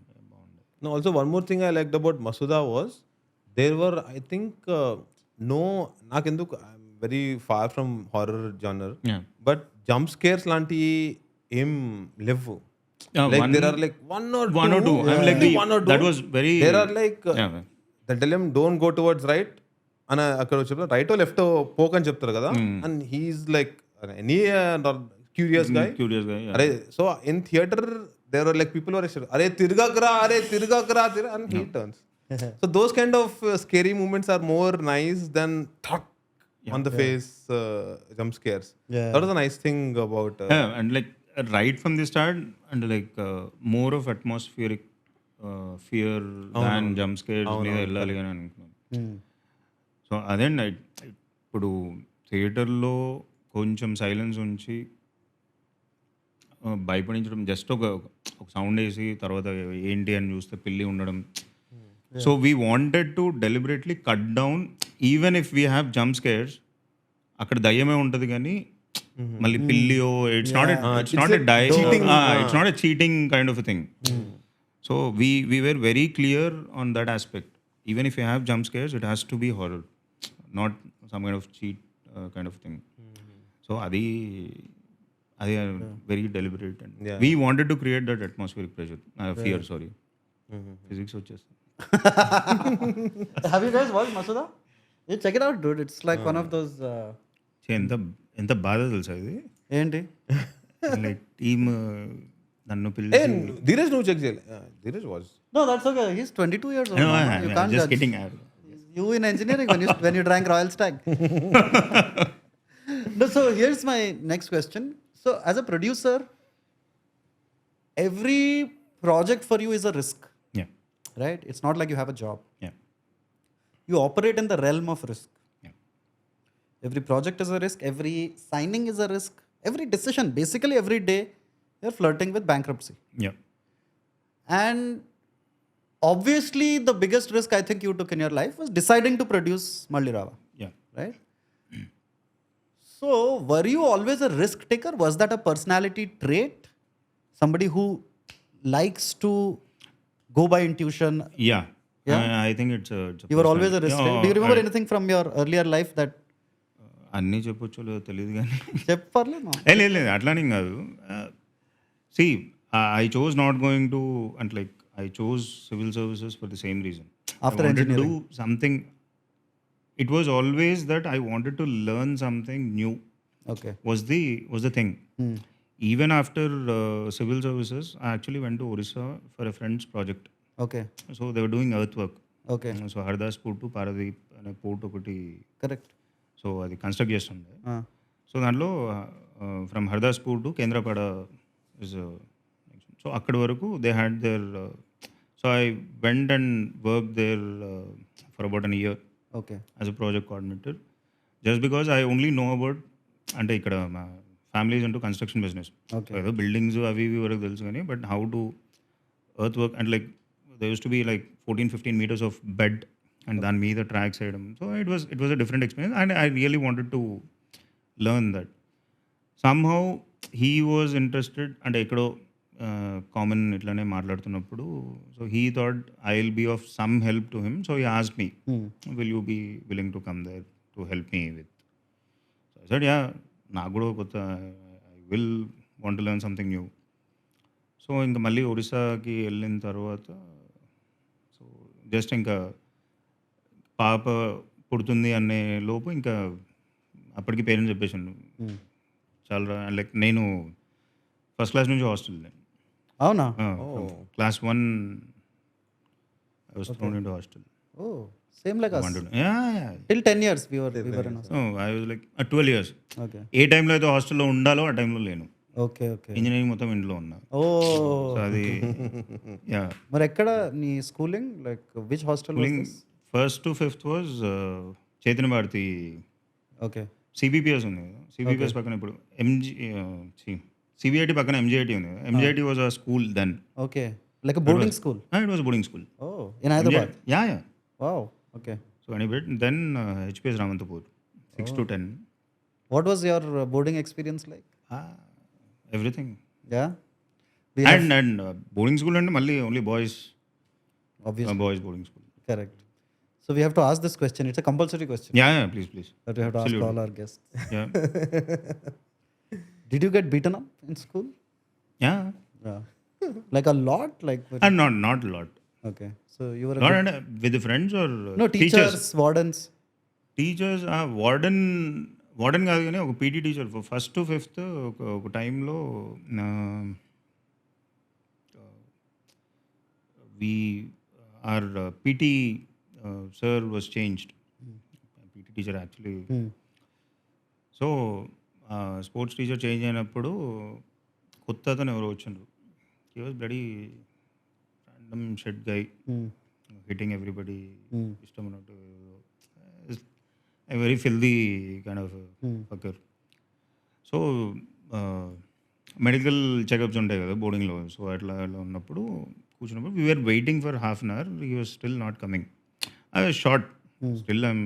No, also one more thing I liked about Masuda was there were, I think, nakenduku I'm very far from horror genre, Yeah. but jump scares lanti aim live. Like there are like one or two. I'm like one or two. that was very. There are like Yeah. they tell him don't go towards right and అక్కడ వచ్చి right left పోకని చెప్తారు కదా, and he is like any curious guy. Yeah. Are so in theater there were like people were saying are tirgakra and he turns. So those kind of scary moments are more nice than thud on the face jump scares. Yeah. That was a nice thing about And like right from the start, and like more of atmospheric fear than jump scares మీద వెళ్ళాలి అని అనుకున్నాను. So అదేండి ఇప్పుడు థియేటర్లో కొంచెం silence ఉంచి భయపడించడం just ఒక సౌండ్ వేసి తర్వాత ఏంటి అని చూస్తే పిల్లి ఉండడం. So we wanted to deliberately cut down even if we have jump scares. అక్కడ దయ్యమే ఉంటుంది కానీ మళ్ళీ పిల్లియో it's not it's not it's not a cheating kind of a thing. So we were very clear on that aspect. Even if you have jump scares it has to be horror, not some kind of cheat kind of thing. So అది very deliberate and we wanted to create that atmospheric pressure fear. Sorry physics వచ్చేస్తుంది. Have you guys watched Masuda? You check it out, dude. It's like one of those. ఎంత ఎంత బాధ తెలుసా ఇది. ఏంటి? Like team నన్ను పిలిచి ధీరజ్ నువ్వు చెక్ చేయలే? Dheeraj was No, that's okay. He's 22 years old. You can't just judge. Kidding. You in engineering when you drank Royal Stag. No, so here's my next question. So as a producer, every project for you is a risk, yeah right? It's not like you have a job. Yeah You operate in the realm of risk. Yeah Every project is a risk. Every signing is a risk. Every decision, basically every day, you're flirting with bankruptcy. Yeah And obviously, the biggest risk I think you took in your life was deciding to produce Malli Rava, yeah. right? So, were you always a risk taker? Was that a personality trait? Somebody who likes to go by intuition? Yeah. Yeah? I think it's a You were always a risk taker. Do you remember anything from your earlier life that? అన్నీ చెప్పొచ్చో లేదో తెలియదు కానీ చెప్పర్లేదు. లేదు అట్లానే కాదు. See I chose not going to అంటే like I chose civil services for the same reason. After do engineering. Something. It was always that I wanted to learn something new Okay. was the thing. Even after civil services, I actually went to Orissa for a friend's project. Okay. So they were doing earthwork. Okay. So Hardaspur to Paradeep అనే port ఒకటి, Correct. So అది construct చేస్తుండే. So దాంట్లో from Hardaspur to Kendrapada is, so అక్కడి వరకు they had there, so I went and work there for about an year Okay. As a project coordinator, just because I only know about, అంటే ఇక్కడ మా families అంటూ construction business, Okay. ఏదో buildings అవి ఇవి వరకు తెలుసు కానీ but how to earth work and like they use to be like 14-15 meters of bed and దాని మీద ట్రాక్స్ వేయడం. So it was a different experience and I really wanted to learn that. Somehow he was interested, అంటే ఎక్కడో common ఇట్లానే మాట్లాడుతున్నప్పుడు, so he thought I will be of some help to him. So he asked me, will you be willing to come there to help me with. So I said yeah, నాకు కూడా కొత్త, I will want to learn something new. So ఇంకా మళ్ళీ ఒరిస్సాకి వెళ్ళిన తర్వాత, so just ఇంకా పాప పుడుతుంది అనే లోపు ఇంకా అప్పటికి పేరెంట్స్ చెప్పేసాను, చాలా లైక్ నేను ఫస్ట్ క్లాస్ నుంచి హాస్టల్, అవునా? Class 1 I was thrown into hostel. Oh, same like us. Yeah Till 10 years we were in hostel. So I was like 12 years. Okay. ఏ టైంలో అయితే హాస్టల్లో ఉండాలో ఆ టైంలో లేను. Okay, okay. ఇంజనీరింగ్ మొత్తం ఇంట్లో ఉన్నా. Oh. సో అది యా మరి ఎక్కడ నీ schooling, like which hostel? First to fifth was Chaitanya Bharati, okay. CBPS ఉంది కదా, సిబిపిఎస్ పక్కన ఇప్పుడు సిబిఐటి పక్కన ఎంజిఐటి ఉంది. MGIT was a school then. Okay, like boarding school. It was boarding school. Oh, in Hyderabad. Yeah. Wow, okay. So అని but then HPS Ramanthapur 6 to 10. What was your boarding experience like? Everything. Yeah, and boarding school అంటే మళ్ళీ only boys, obviously. Boys boarding school. Correct. So we have to ask this question. It's a compulsory question yeah please that we have to ask Absolutely. all our guests. Yeah Did you get beaten up in school? Yeah Yeah. Like a lot? Like and not lot. okay. So you were a not good- అంటే with friends or no teachers, wardens. Teachers, warden కాదు కానీ ఒక PT teacher first to fifth ఒక టైంలో we are PT sir was changed, PT teacher actually. So sports teacher change అయినప్పుడు కొత్త అతను ఎవరో వచ్చిండ్రు. He was bloody random shed guy, hitting everybody, ఇష్టం ఉన్నట్టు. Very filthy kind of fucker. So medical checkups ఉంటాయి కదా బోర్డింగ్లో. సో అట్లా ఉన్నప్పుడు కూర్చున్నప్పుడు we're waiting for half an hour. He was still not coming. I was short, still I'm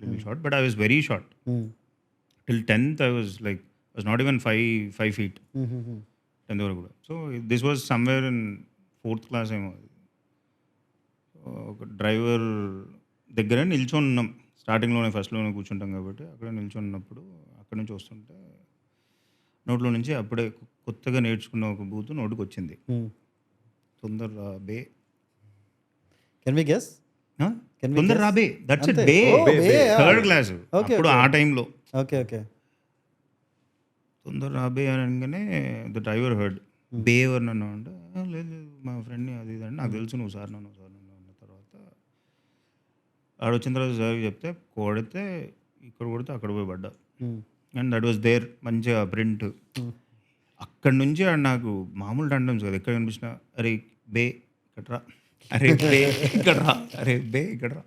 little short, but I was very short. Till 10th I was not even 5 feet. 10th వరకు కూడా. So this was somewhere in 4th class ఏమో. ఒక driver దగ్గర నిల్చొని ఉన్నాం. స్టార్టింగ్లోనే ఫస్ట్లోనే కూర్చుంటాం కాబట్టి అక్కడ నిల్చొని ఉన్నప్పుడు అక్కడి నుంచి వస్తుంటే నోట్లో నుంచి అప్పుడే కొత్తగా నేర్చుకున్న ఒక బూతు నోటికి వచ్చింది. తొందర రాబే. Can we guess? తొందర రాబే, దట్స్ ఇట్. బే, థర్డ్ క్లాస్ అప్పుడు ఆ టైంలో. Okay okay. తొందర రాబే అని అనగానే ద డ్రైవర్ హర్డ్. బే ఎవరు నన్ను అంటే లేదు లేదు మా ఫ్రెండ్ని అది ఇది అంటే నాకు తెలుసు నువ్వు సార్ నన్ను అన్న తర్వాత ఆడొచ్చిన తర్వాత సార్ చెప్తే కొడితే ఇక్కడ కొడితే అక్కడ పోయి పడ్డా. అండ్ దట్ వాస్ దేర్ మంచిగా ప్రింట్. అక్కడి నుంచి నాకు మామూలు డండమ్స్ కదా ఎక్కడ కనిపించినా అరే బే ఇక్కడ్రా, అరే బే ఇక్కడ్రా, అరే బే ఇక్కడ్రా.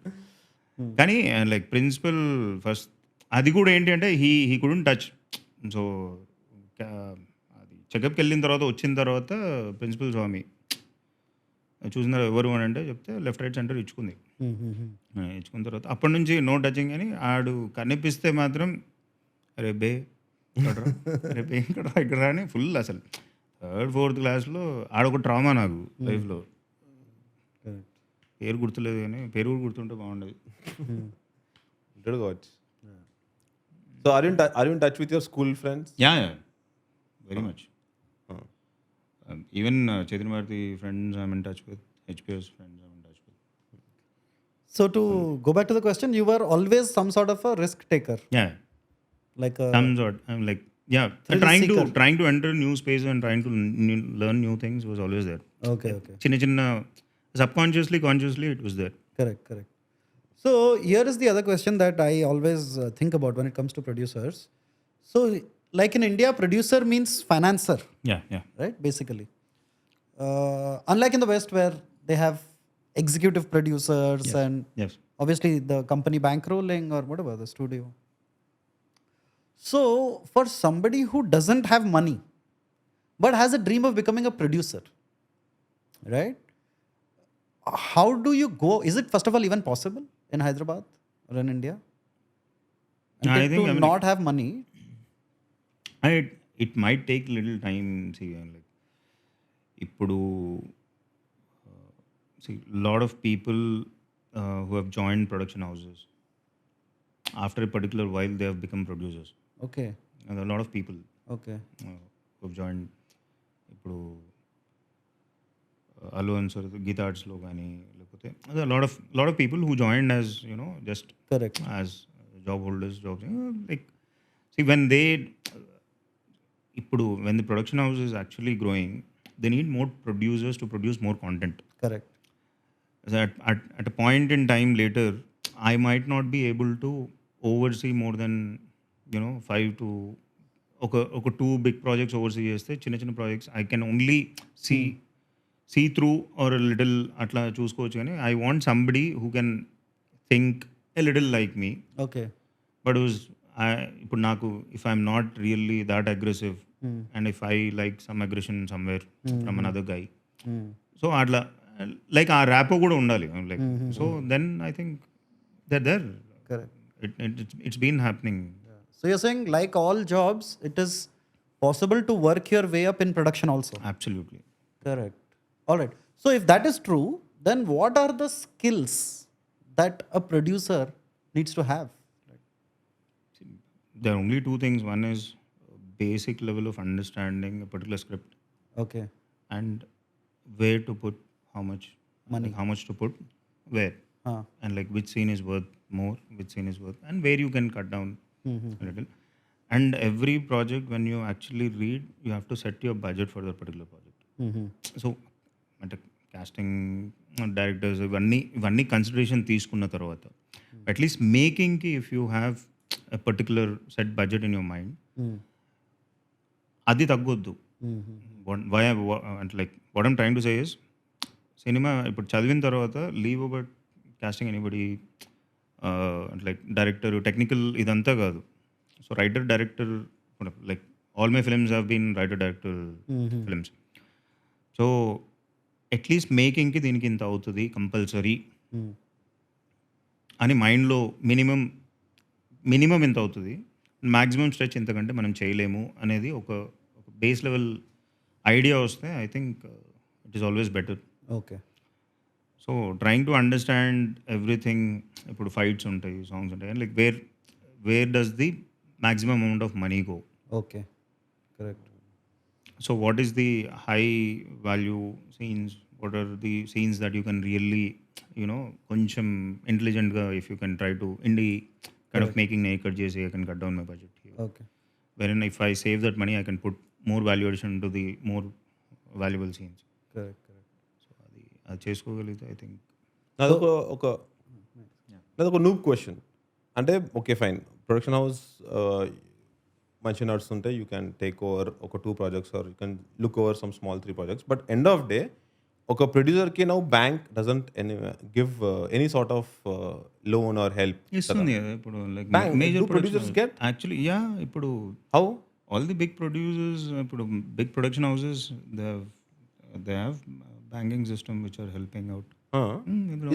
కానీ లైక్ ప్రిన్సిపల్ ఫస్ట్ అది కూడా ఏంటి అంటే హీ కుడెంట్ టచ్. సో అది చెకప్కి వెళ్ళిన తర్వాత వచ్చిన తర్వాత ప్రిన్సిపల్ స్వామి చూసినారు ఎవరు అని అంటే చెప్తే లెఫ్ట్ రైట్ సెంటర్ ఇచ్చుకుంది. ఇచ్చుకున్న తర్వాత అప్పటి నుంచి నో టచింగ్ అని. ఆడు కనిపిస్తే మాత్రం అరే బే ఇక్కడ్రా, అరే బే ఇక్కడ్రా ఇక్కడ అని ఫుల్. అసలు 3rd 4th క్లాస్లో ఆడొక ట్రామా నాకు లైఫ్లో. పేరు గుర్తులేదు కానీ పేరు కూడా గుర్తుంటే బాగుండేది. Good watch. So are you in touch with your school friends? Yeah, very much. Even Chaitanya Bharati friends I'm in touch with. HPS friends I'm in touch with. So to go back to the question, you were always some sort of a risk taker. Yeah, Like some sort. I'm like Thrill trying to enter new space and trying to learn new things was always there. okay. Chinna subconsciously, consciously it was there. Correct. So here is the other question that I always think about when it comes to producers. So like in India, producer means financer, Yeah. right? Basically, unlike in the West where they have executive producers and Yes. obviously the company bankrolling or whatever, the studio. So for somebody who doesn't have money but has a dream of becoming a producer, right? How do you go? Is it first of all even possible in Hyderabad or in India? And I think, not have money. It might take little time. See, like ఇప్పుడు lot of people who have joined production houses after a particular while they have become producers. Okay. And a lot of people Okay. who have joined. ఇప్పుడు Allu answer Gita ఆర్ట్స్లో కానీ లేకపోతే lot of people who joined as just Correct. as job holders, jobs like see when the production house is actually growing, they need more producers to produce more content. Correct. So at a point in time later, I might not be able to oversee more than 5 to ఒక 2 big projects oversee చేస్తే చిన్న projects I can only see through or a little అట్లా చూసుకోవచ్చు. కానీ I want somebody who can think a little like me. Okay. But ఇప్పుడు నాకు if I'm not really that aggressive and if I like some aggression somewhere from another guy, so అట్లా like ఆ rapport కూడా ఉండాలి. Like so then I think they're there. Correct. It's been happening. So you're saying like all jobs, it is possible to work your way up in production also. Absolutely. Correct. All right. So if that is true, then what are the skills that a producer needs to have? There are only 2 things. One is basic level of understanding a particular script Okay. and where to put how much Money. like how much to put where, Huh. and like which scene is worth more, which scene is worth, and where you can cut down a little. And every project, when you actually read, you have to set your budget for that particular project. So అంటే casting directors ఇవన్నీ consideration తీసుకున్న తర్వాత at least మేకింగ్కి if you have a particular set budget in your mind, అది తగ్గొద్దు. అంటే like what I'm trying to say is, cinema ఇప్పుడు చదివిన తర్వాత leave about casting anybody like director technical ఇదంతా కాదు. So writer director like all my films have been writer director films. So at least మేకింగ్కి దీనికి ఇంత అవుతుంది కంపల్సరీ అని మైండ్లో మినిమం ఎంత అవుతుంది, మ్యాక్సిమం స్ట్రెచ్ ఎంతకంటే మనం చేయలేము అనేది ఒక బేస్ లెవెల్ ఐడియా వస్తే I think it is always better. Okay. So trying to understand everything. ఇప్పుడు ఫైట్స్ ఉంటాయి, సాంగ్స్ ఉంటాయి, like where does the maximum amount of money go. Okay, correct. So what is the high value scenes, what are the scenes that you can really కొంచెం ఇంటెలిజెంట్గా if you can try to indie kind of making ఇక్కడ చేసి I can cut down my budget. Okay. When if I save that money I can put more value addition to the more valuable scenes. Correct. So అది చేసుకోగలిగితే I think. నాదొక noob question. అంటే okay fine, production house మంచి నడుస్తుంటే you can take over ఒక 2 projects or you can look over some small 3 projects. But end of day ఒక ప్రొడ్యూసర్కి now bank doesn't give any sort of loan or help. ఇస్తుంది కదా ఇప్పుడు, like Bank, major do producers get? Actually ఇప్పుడు how? All the big producers, ఇప్పుడు big production houses they have banking system which are helping out.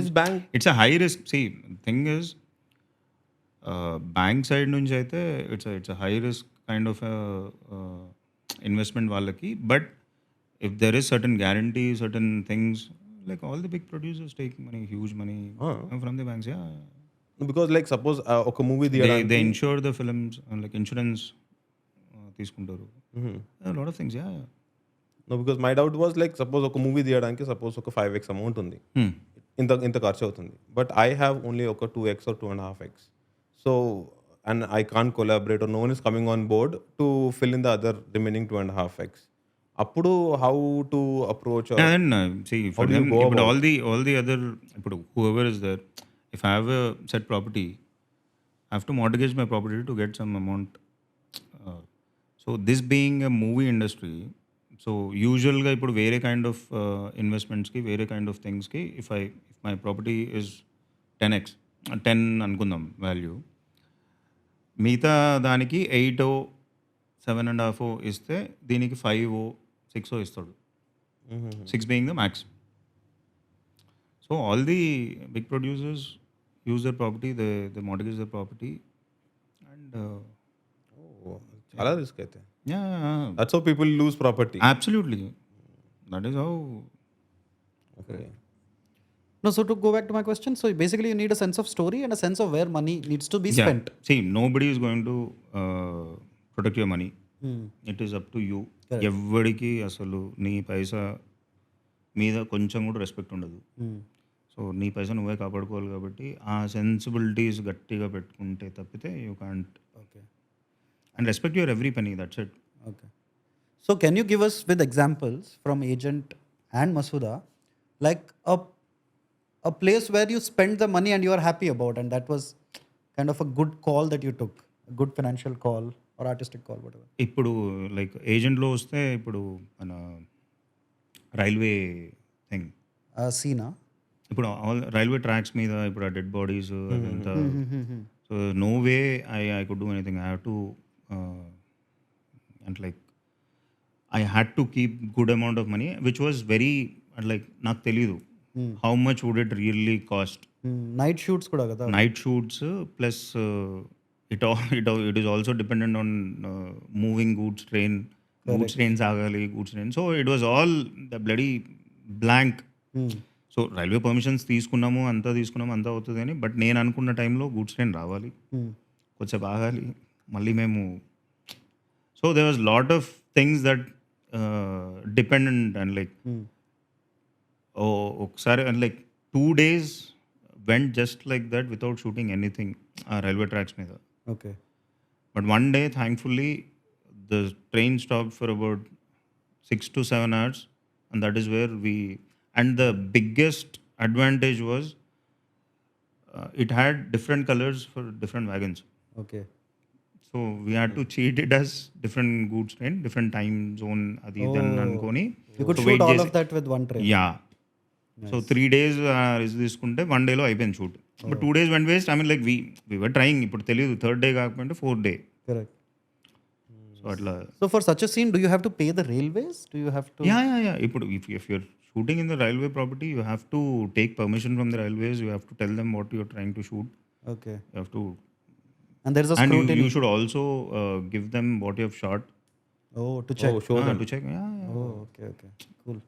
Is bank it's a high risk. See thing is bank side నుంచి అయితే it's a high risk kind of investment వాళ్ళకి. But if there is certain guarantee, certain things, like all the big producers take money, huge money from the banks. Because like suppose ఒక movie they insure the films, like insurance తీసుకుంటారు, lot of things. No, because my doubt was like suppose ఒక movie తీయడానికి suppose ఒక 5x amount ఉంది, ఇంత ఖర్చు అవుతుంది. But I have only ఒక 2x or 2.5x. So and I can collaborate or no one is coming on board to fill in the other remaining 2.5x. అప్పుడు how to approach? And see, for How do you them, go ఇప్పుడు about all the other, ఇప్పుడు whoever is there, if I have a set property, I have to mortgage my property to get some amount. So this being a movie industry, so usually ఇప్పుడు వేరే kind of ఇన్వెస్ట్మెంట్స్కి, వేరే kind of థింగ్స్కి if my property is 10x, 10 అనుకుందాం value, మిగతా దానికి 8 7.5 ఇస్తే దీనికి 5 6 ఇస్తాడు. 6 being the max. So all the big producers use their property, they mortgage their property, and చాలా రిస్క్ అయితే. yeah, that's how people loose property. absolutely. That is how. Okay. No, so to go back to my question, so basically you need a sense of story and a sense of where money needs to be Yeah. spent. See, nobody is going to protect your money. It is up to you. ఎవ్వడికి అసలు నీ పైసా మీద కొంచెం కూడా respect ఉండదు. So నీ పైసా నువ్వే కాపాడుకోవాలి కాబట్టి ఆ సెన్సిబిలిటీస్ గట్టిగా పెట్టుకుంటే తప్పితే you can't. Okay. And respect your every penny, that's it. Okay. So can you give us with examples from Agent and Masuda, like a place where you spent the money and you are happy about, and that was kind of a good call that you took, a good financial call or artistic call, whatever. ఇప్పుడు like ఏజెంట్లో వస్తే ఇప్పుడు మన railway thing, Sina. ఇప్పుడు all railway tracks మీద ఇప్పుడు ఆ dead bodies అదంతా. So no way I could do anything. I have to and like I had to keep good amount of money which was very like నాకు తెలీదు how much would it really cost. Night shoots kuda kada. Night shoots plus it is also dependent on moving goods train. Goods trains ఆగాలి, goods train. So it was all the bloody blank. So railway permissions తీసుకున్నాము, అంతా అవుతుంది అని. But నేను అనుకున్న టైంలో goods train రావాలి, కొంచెం ఆగాలి, మళ్ళీ మేము. So they was lot of things that dependent and like ఒకసారి and like 2 days went just like that without shooting anything ఆ రైల్వే ట్రాక్స్ మీద. Okay. But one day thankfully the train stop for about 6 to 7 hours, and that is where we. And the biggest advantage was it had different colors for different wagons. Okay. So we had to cheat it as different goods train, different time zone, adi idan ankoni. You could So shoot wait all chesi- of that with one train. Yeah. So 3 days risk తీసుకుంటే 1 dayలో అయిపోయింది shoot. But 2 days went waste. I mean like we were trying. ఇప్పుడు తెలియదు, 3rd day కాకపోతే 4th day. Correct. So అట్లా So for such a scene, do you have to pay the railways? Do you have to? Yeah ఇప్పుడు if you're shooting in the railway property, you have to take permission from the railways. You have to tell them what you're trying to shoot. Okay. You have to And there is a and scrutiny. you should also give them what you have shot Oh, to check. Oh, show them. to check. Yeah. Oh, okay. Cool.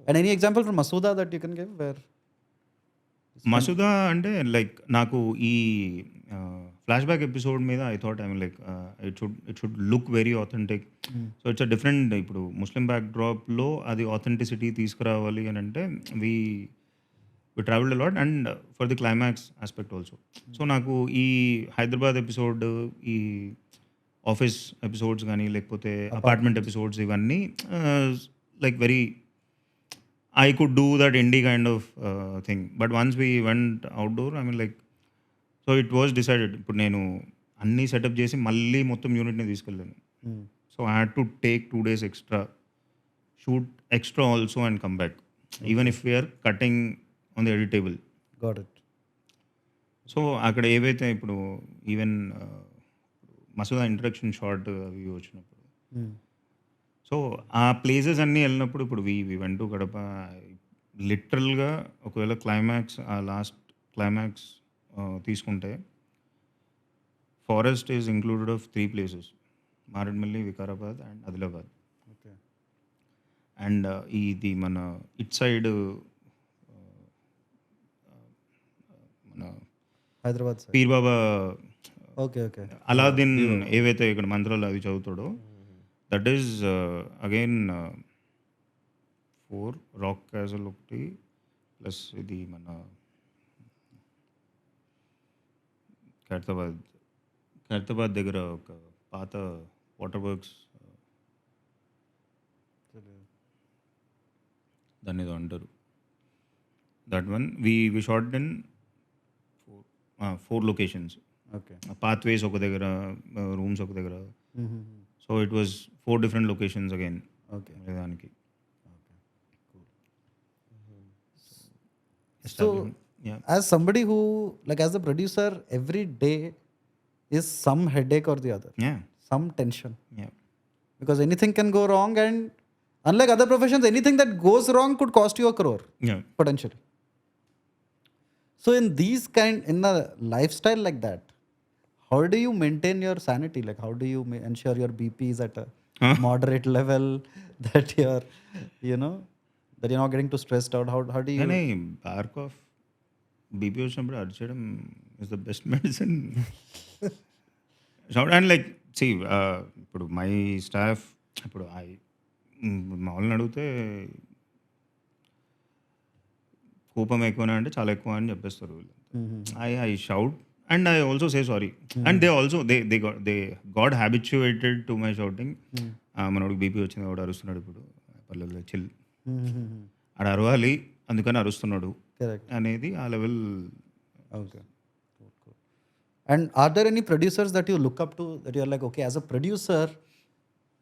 And any example from Masuda that you can give where? Masooda అంటే like నాకు ఈ flashback episode మీద I thought I mean like it should look very authentic. So it's a different, ఇప్పుడు Muslim బ్యాక్ డ్రాప్లో అది authenticity తీసుకురావాలి అని అంటే we travelled a lot and for the climax aspect also. So నాకు ఈ హైదరాబాద్ ఎపిసోడ్, ఈ ఆఫీస్ ఎపిసోడ్స్ కానీ లేకపోతే అపార్ట్మెంట్ ఎపిసోడ్స్, ఇవన్నీ like very I could do that indie kind of thing. But once we went outdoor, I mean like, so it was decided. ఇప్పుడు నేను అన్నీ setup చేసి మళ్ళీ మొత్తం యూనిట్ని తీసుకెళ్ళాను. So I had to take 2 days extra, shoot extra also and come back, even if we're cutting on the edit table. Got it. So అక్కడ ఏవైతే ఇప్పుడు ఈవెన్ మసూదా ఇంట్రడక్షన్ షార్ట్ అవి వచ్చినప్పుడు, సో ఆ ప్లేసెస్ అన్నీ వెళ్ళినప్పుడు ఇప్పుడు వి వెంట్ టు కడప. లిటరల్గా ఒకవేళ క్లైమాక్స్, ఆ లాస్ట్ క్లైమాక్స్ తీసుకుంటే forest is included of 3 places: Maredumilli, Vikarabad and Adilabad. Okay. And ఇది మన ఇట్ సైడ్ మన Hyderabad side. Peer Baba, Okay. Aladdin ఏవైతే ఇక్కడ మంత్రాలు అవి చదువుతాడో, that is again 4 rock castle ఒకటి, ప్లస్ ఇది మన ఖైరతాబాద్ దగ్గర ఒక పాత వాటర్ వర్క్స్, దాన్ని ఏదో అంటారు. That one we shot in 4 locations. Okay. Pathways ఒక దగ్గర, రూమ్స్ ఒక దగ్గర. So it was 4 different locations again. Okay. దానికి So, as somebody who, like, as a producer, every day is some headache or the other, some tension, because anything can go wrong, and unlike other professions, anything that goes wrong could cost you 1 crore potentially. So in in a lifestyle like that, how do you maintain your sanity? Like, how do you ensure your BP is at a moderate level, that you're, that you're not getting too stressed out? How do you? కానీ back of BP వచ్చినప్పుడు అరిచేయడం is the best medicine. And like see, ఇప్పుడు my staff, ఇప్పుడు మామూలుని అడిగితే కోపం ఎక్కువనా అంటే చాలా ఎక్కువ అని చెప్పేస్తారు వీళ్ళు. I shout and I also say sorry, and they also they got habituated to my shouting. మనోడికి బీపీ వచ్చింది, వాడు అరుస్తున్నాడు ఇప్పుడు పల్లెల్లో, చిల్, ఆడ అరవాలి అందుకని అరుస్తున్నాడు అనేది ఆ level. Okay. Cool. And are there any producers that you look up to, that you're like, okay, as a producer,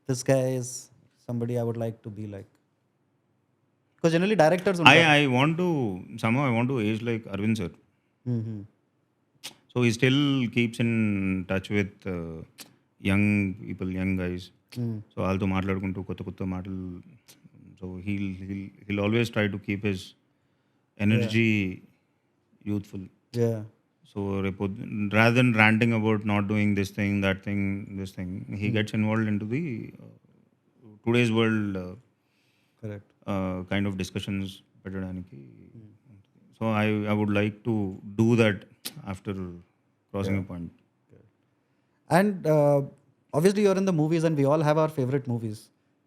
this guy is somebody I would like to be like? Because generally directors I want to somehow I want to age like Arvind sir. So he still keeps in touch with young people, young guys. So వాళ్ళతో మాట్లాడుకుంటూ కొత్త మాటలు. So he'll always try to keep his energy youthful. Yeah. So rather than ranting about not doing this thing, that thing, this thing, he gets involved into the today's world Correct. Kind of discussions పెట్టడానికి. So I would like to do that after crossing a point. And obviously you're in the movies, and we all have our favorite movies,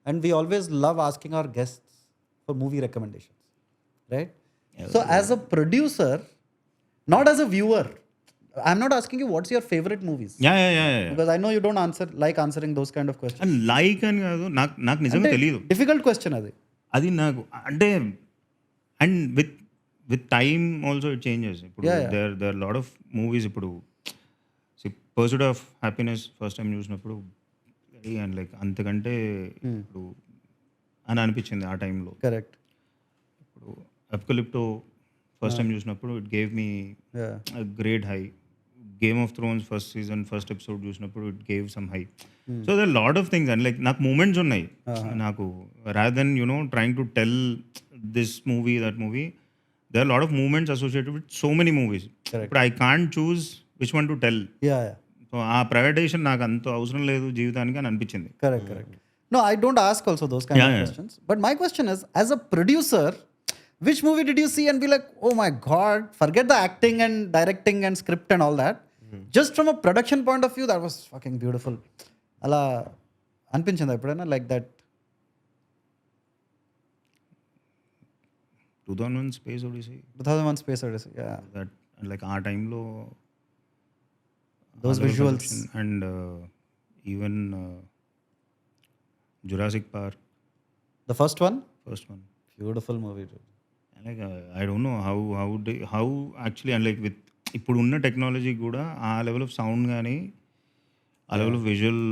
and we always love asking our guests for movie recommendations, right? So as a producer, not as a viewer, I'm not asking you what's your favorite movies, Yeah. because I know you don't answering those kind of questions. And like అని కాదు, నాకు నిజంగా తెలియదు. Difficult question అది నాకు అంటే, and with time also it changes. ఇప్పుడు there lot of movies, ఇప్పుడు Pursuit of Happiness first time చూసినప్పుడు అండ్ లైక్ అంతకంటే ఇప్పుడు అని అనిపించింది ఆ టైంలో. కరెక్ట్. ఇప్పుడు అప్కలిప్టో ఫస్ట్ టైం చూసినప్పుడు it gave me Yeah. Great high. Game of Thrones first season first episode చూసినప్పుడు it gave some high. So there lot of things and like నాకు మూమెంట్స్ ఉన్నాయి నాకు rather than trying to tell this movie that movie there are a lot of movements associated with so many movies. But I can't choose which one to tell. Yeah. So ఆ privatisation నాకు అంత అవసరం లేదు జీవితానికి అని అనిపించింది. Correct. No, I don't ask also those kind of questions. But my question is, as a producer, which movie did you see and be like, oh my God, forget the acting and directing and script and all that. Just from a production point of view, that was fucking beautiful. Ala అనిపించిందా ఎప్పుడైనా like that? 2001 space Odyssey 2001 Space Odyssey. Yeah. That like ఆ టైంలో Those visuals. And even Jurassic park The first one? First one. Beautiful movie, dude. Like I don't know how actually and like with ఇప్పుడు ఉన్న technology కూడా ఆ level of sound కానీ ఆ level of visual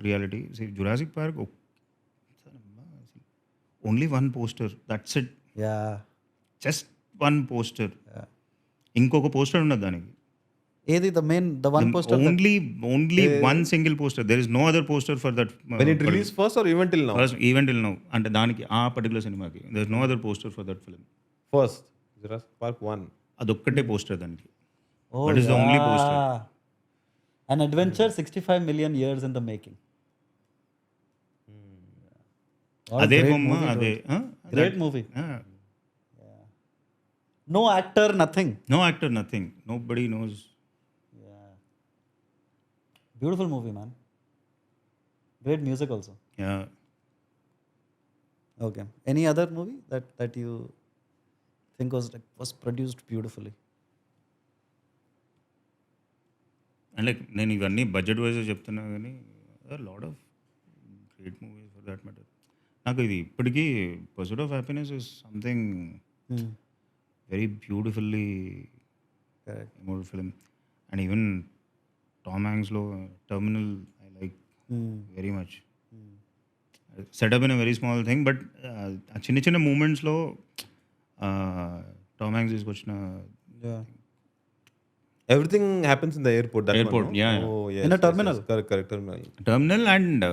reality. Jurassic Park only one poster, that's it. Yeah. Just one poster, ఇంకొక poster ఉండదు దానికి. ఏది the one poster? Only one single poster. There is no other poster for that When it released first or even till now? Even till now. అంటే దానికి ఆ particular సినిమాకి there is no other poster for that film. First, Jurassic Park 1. అదొక్కటే poster దానికి. Oh, That is the only poster. An adventure 65 million years in the making. What a అదే great బొమ్మ movie, అదే. dude. Great movie. No actor, nothing. No actor, nothing, nobody knows. Yeah. Beautiful movie, man. Great music also. Yeah. Okay. Any other movie that you think was produced beautifully? And like నేను ఇవన్నీ budget wise చెప్తున్నా కానీ lot of great movies for that matter. నాకు ఇది ఇప్పటికీ Pursuit of Happiness is something very beautifully Correct. Emotive film. And even Tom హ్యాంక్స్లో Terminal I like very much. Setup in a very small thing but ఆ చిన్న చిన్న మూమెంట్స్లో Tom Hanks తీసుకొచ్చిన Yeah. Everything happens in the airport. That Airport, one, no? yeah. Oh, yes, In a yes, terminal. yes. Correct, terminal. Terminal and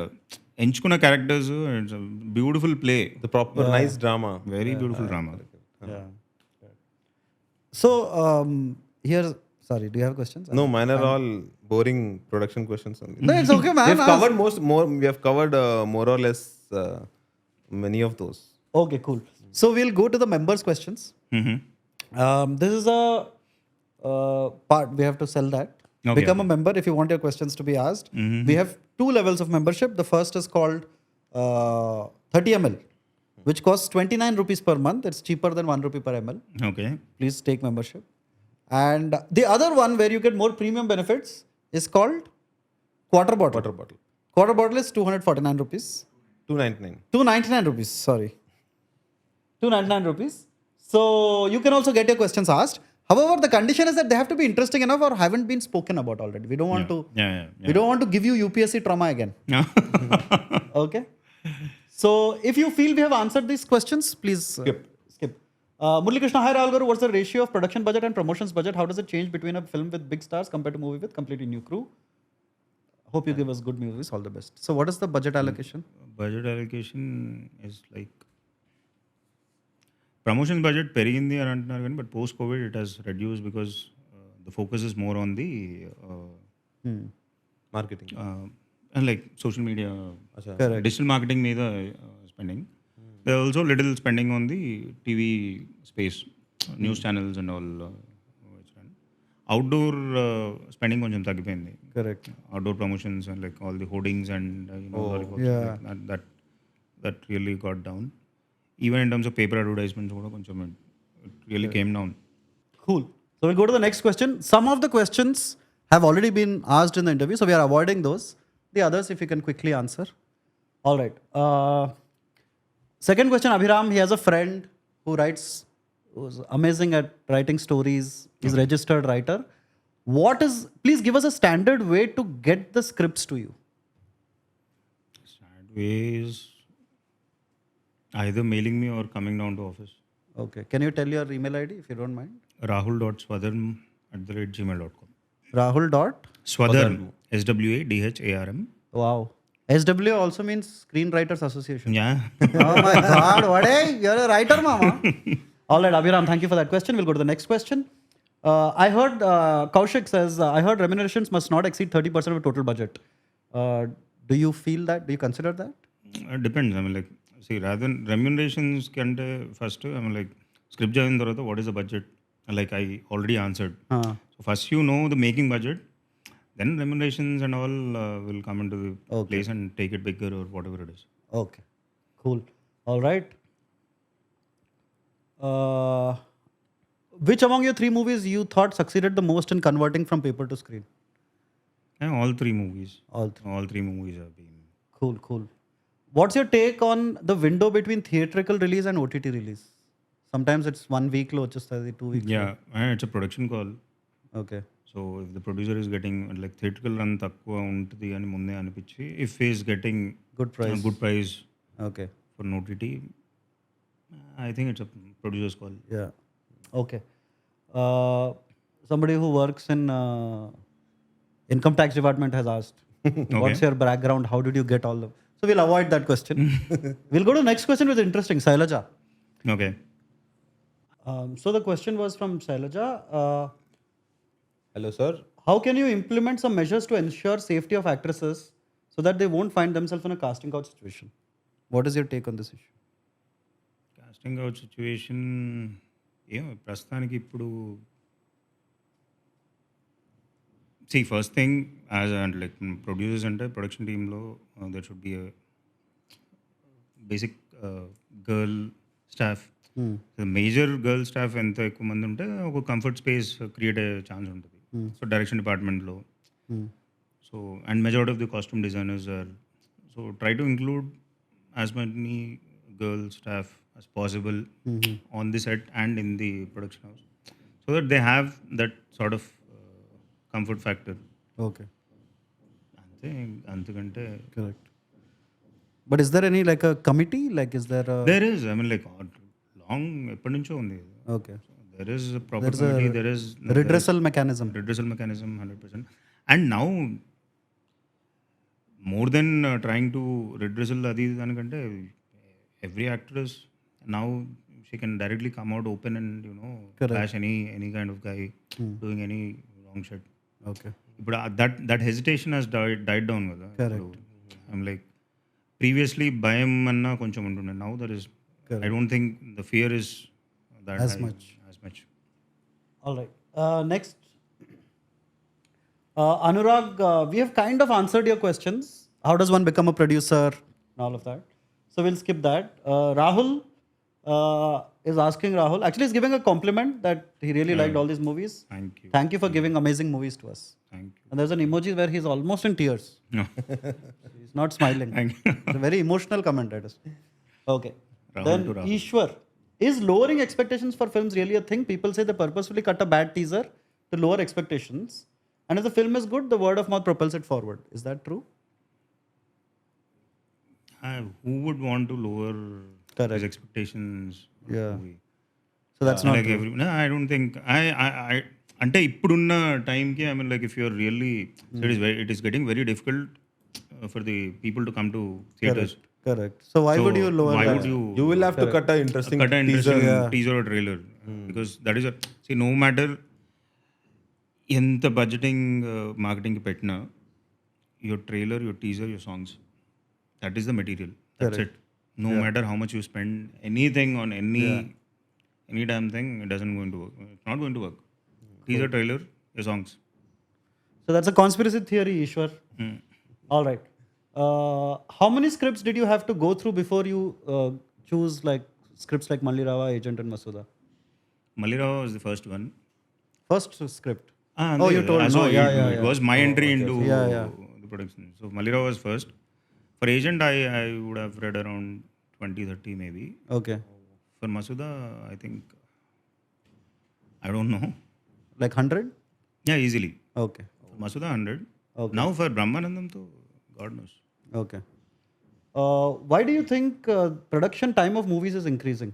ఎంచుకున్న characters it's beautiful play, The proper nice drama. Very beautiful drama. Yeah. So here, sorry, do you have questions? No, mine are all boring production questions only. No, it's okay, man. We have covered we have covered more or less many of those. Okay, cool. So we'll go to the members' questions. This is a part we have to sell that. Okay, Become a member if you want your questions to be asked. We have 2 levels of membership. The first is called 30 ml, which costs 29 rupees per month. It's cheaper than 1 rupee per ml. Okay. Please take membership. And the other one where you get more premium benefits is called quarter bottle. Water bottle. Quarter bottle is 249 rupees. 299. 299 rupees, sorry. 299 rupees. So you can also get your questions asked. However, the condition is that they have to be interesting enough or haven't been spoken about already. We don't want to we don't want to give you UPSC trauma again. Okay? So if you feel we have answered these questions, please skip. Murali Krishna, hi Rahul Garu, what's the ratio of production budget and promotions budget? How does it change between a film with big stars compared to movie with completely new crew? Hope you give us good movies. All the best. So what is the budget allocation? Budget allocation is like promotion budget పెరిగింది అని అంటున్నారు కానీ but post covid it has reduce because the focus is more on the Marketing. Like social media Correct. Digital marketing మీద spending. They also little spending on the TV space, news channels and all. Outdoor spending కొంచెం తగ్గిపోయింది. Correct. Outdoor promotions and like all the hoardings and Yeah. like that really got down. Even in terms of paper advertisements, it really came down. Cool. So we'll go to the next question. Some of the questions have already been asked in the interview, so we are avoiding those. The others, if you can quickly answer. All right. Second question, Abhiram. He has a friend who's amazing at writing stories. He's a registered writer. Please give us a standard way to get the scripts to you. Sad ways, either mailing me or coming down to office. Okay. Can you tell your email ID if you don't mind? rahul.swadharm@gmail.com. Rahul dot. Swadharm, SWADHARM. Wow. SW also means Screenwriters Association. Yeah. Oh my God, what you're a writer, mama. All right, Abhiram, thank you for that question. We'll go to the next question. I heard Kaushik says, I heard remunerations must not exceed 30% of the total budget. Do you feel that? Do you consider that? Depends. I mean, like, see, rather than remunerations, first, I mean, like, script javin tarvata, what is the budget? Like, I already answered. So, first, you know the making budget, then remunerations and all will come into the place and take it bigger or whatever it is. Okay, cool. All right. Which among your 3 movies you thought succeeded the most in converting from paper to screen? Yeah, all 3 movies. All All 3 movies have been. Cool. What's your take on the window between theatrical release and OTT release? Sometimes it's 1 week lo vachestadi, 2 weeks. Yeah, it's a production call. Okay. So if the producer is getting like theatrical run తక్కువ ఉంటుంది అని ముందే అనిపించి if he is getting Good price. good price Okay. for an OTT, I think it's a producer's call. Yeah. Okay. Somebody who works in income tax department has asked, what's your background? How did you get all the... So we'll avoid that question. We'll go to the next question, which is interesting. Sailaja. Okay. So the question was from Sailaja. Hello, sir. How can you implement some measures to ensure safety of actresses so that they won't find themselves in a casting couch situation? What is your take on this issue? Casting out situation ఏమో ప్రస్తుతానికి ఇప్పుడు first thing as అంటే like producers అంటే production టీంలో there should be basic girl staff major girl staff ఎంత ఎక్కువ మంది ఉంటే ఒక కంఫర్ట్ స్పేస్ క్రియేట్ అయ్యే ఛాన్స్ ఉంటుంది సో డైరెక్షన్ డిపార్ట్మెంట్లో so and majority of the costume designers are so try to include as many girl staff as possible on the set and in the production house so that they have that sort of comfort factor. Okay. Anthukante Correct. But is there any like a committee? Like is there a... there is, I mean, like long eppadincho undi. Okay. There is a proper committee, there is Redressal mechanism. 100%. And now more than trying to redressal adi danikante every actress now she can directly come out open and flash any kind of guy doing any wrong shit. Okay. But that hesitation has died down kada. Correct. I'm like previously bayam anna koncham untunde, now there is I don't think the fear is that As high, much. as much. All right. Next. Anurag, we have kind of answered your questions. How does one become a producer and all of that? So we'll skip that. Rahul is asking actually he's giving a compliment that he really liked all these movies. Thank you for giving amazing movies to us. Thank you. And there's an emoji where he's almost in tears. No. He's not smiling. Thank you. It's a very emotional comment, it is. Okay. Rahul Then to Rahul. Ishwar. Is lowering expectations for films really a thing? People say they purposefully cut a bad teaser to lower expectations. And if the film is good, the word of mouth propels it forward. Is that true? Who would want to lower Correct. his expectations? Yeah. So that's not like true. no, I don't think I అంటే ఇప్పుడున్న టైంకి I mean like if you're really it is getting very difficult for the people to come to theatres. Correct. So why would you lower why that? would You will have to cut a interesting teaser or trailer because that is no matter ఎంత budgeting మార్కెటింగ్కి పెట్టినా your trailer, your teaser, your songs, that is the material. That's it. No matter how much you spend anything on any damn thing, it doesn't going to work. It's not going to work. Teaser, trailer, your songs. So that's a conspiracy theory, Ishwar. All right. How many scripts did you have to go through before you choose like scripts like Malli Rava, Agent and Masuda? Malli Rava was the first one. First script. Oh, you told me. so Yeah. It was my entry into Yeah. the production. So Malli Rava was first. For Agent, I would have read around 20-30 maybe. Okay. For Masuda, I think, I don't know. Like 100? Yeah, easily. Okay. For Masuda, 100. Okay. Now for Brahmanandam, to God knows. Okay. Why do you think production time of movies is increasing?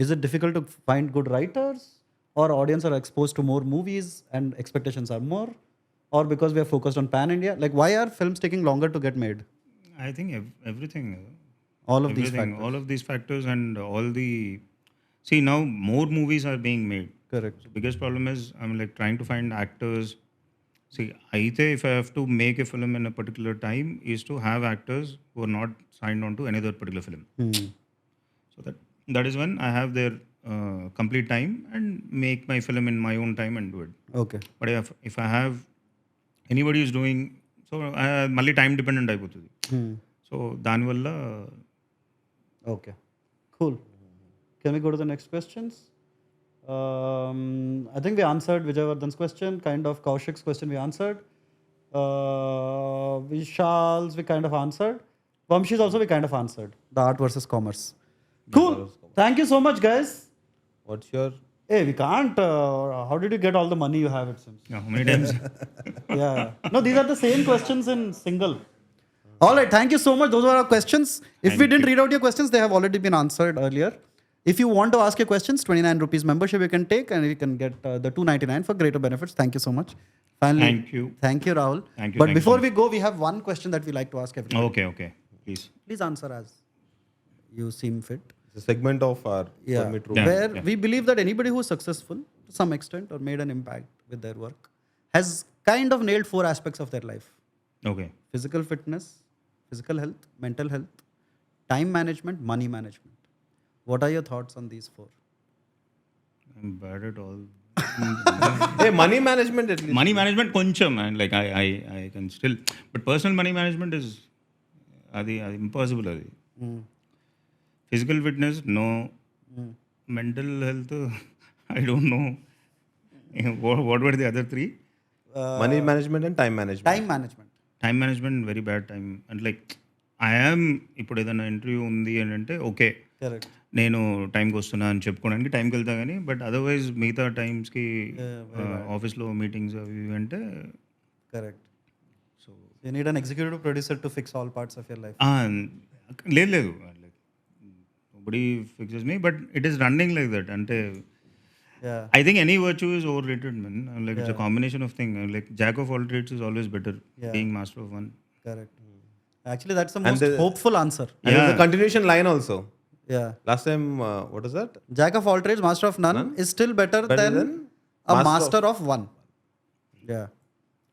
Is it difficult to find good writers, or audience are exposed to more movies and expectations are more, or because we are focused on pan India? Like, why are films taking longer to get made? I think everything. All of these Everything, factors. all of these factors, and all the. See, now more movies are being made. Correct. So biggest problem is I'm like trying to find actors. See, either if I have to make a film in a particular time, is to have actors who are not signed on to any other particular film. So that is when I have their complete time and make my film in my own time and do it. Okay. But if I have anybody who's doing, so మళ్ళీ time dependent అయిపోతుంది. So దానివల్ల Okay. Cool. Can we go to the next questions? I think we answered Vijayvardhan's question. Kind of Kaushik's question we answered. Vishal's we kind of answered. Vamshi's also we kind of answered. The art versus commerce. Cool. Thank you so much, guys. What's your Hey, we can't. How did you get all the money you have? It seems. how many times? Yeah. No, these are the same questions in single. All right. Thank you so much. Those were our questions. If we didn't read out your questions, they have already been answered earlier. If you want to ask your questions, 29 rupees membership you can take, and you can get the 299 for greater benefits. Thank you so much. Finally, Thank you. Thank you, Rahul. Thank you, But thank before you. we go, we have one question that we like to ask everyone. Okay, please. Please answer as you seem fit. it's a segment of our Yeah. permit room? Yeah. Where we believe that anybody who is successful to some extent or made an impact with their work has kind of nailed 4 aspects of their life: Okay. physical fitness, physical health, mental health, time management, money management. What are your thoughts on these 4? I'm bad at all. Hey, money management at least. Money management కొంచెం, and like I can still, but personal money management is అది impossible అది. Physical fitness, no. Mental health, I don't know. What were the other 3? Money management and time management. Time management. Time management very bad time. And like I'm ఇప్పుడు ఏదైనా interview ఉంది అని అంటే okay, Correct. నేను టైంకి వస్తున్నా అని చెప్పుకోవడానికి టైంకి వెళ్తా, కానీ బట్ అదర్వైజ్ మిగతా టైమ్స్కి ఆఫీస్లో మీటింగ్స్ అవి ఇవి అంటే Correct. So You need an executive producer to fix all parts of your life. లేదు like nobody fixes me, but it is running like that. అంటే Yeah. I think any virtue is overrated, man. Like it's a combination of things. Like jack of all trades is always better. Yeah. Being master of one. Correct. Actually, that's the most hopeful answer. And there's a continuation line also. Yeah. Last time, what is that? Jack of all trades, master of none is still better than a master of one. Yeah.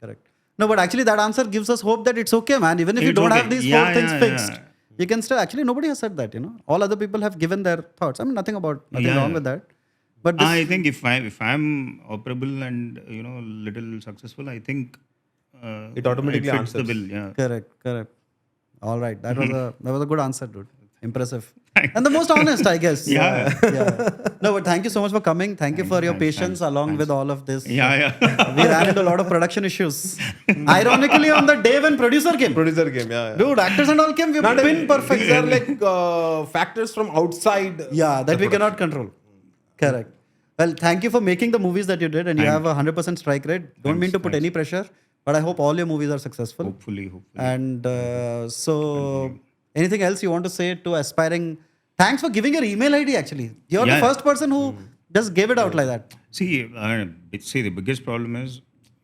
Correct. No, but actually that answer gives us hope that it's okay, man. Even if you It's don't okay. have these Yeah, 4 things yeah, fixed, you can still, actually nobody has said that, you know. All other people have given their thoughts. I mean, nothing Yeah, wrong with that. But this, I think if I'm operable and little successful, I think It automatically fits the answers. bill. Yeah. correct. All right. That was a good answer, dude. Impressive. And the most honest, I guess. Yeah. No, but thank you so much for coming. Thank you for your patience along with all of this. Yeah. We ran into a lot of production issues. Ironically, on the day when producer came. Producer game, yeah. Dude, actors and all came. We've been perfect. These are like factors from outside. Yeah, that we cannot control. Correct. Well, thank you for making the movies that you did, and you have a 100% strike rate. Don't mean to put any pressure, but I hope all your movies are successful. Hopefully. And so, anything else you want to say to aspiring? Thanks for giving your email ID. Actually, you're the Yeah. first person who just gave it out like that. See, the biggest problem is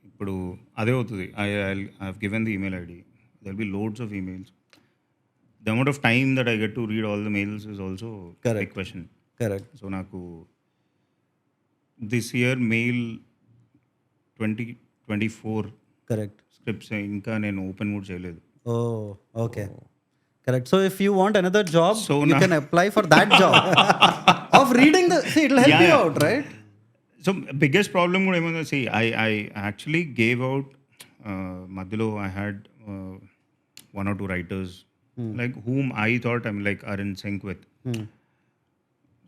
ఇప్పుడు అదే అవుతుంది. I've given the email ID. There'll be loads of emails. The amount of time that I get to read all the mails is also a big question. Correct. So నాకు this year mail 2024 Correct. Scripts ఇంకా నేను open కూడా చేయలేదు. Oh, okay. Correct. So if you want another job, So you can apply for that job of reading the. See, it'll help you out, right? So biggest problem కూడా ఏమన్నా, see I actually gave out మధ్యలో I had 1 or 2 writers like whom I thought I'm like are in sync with.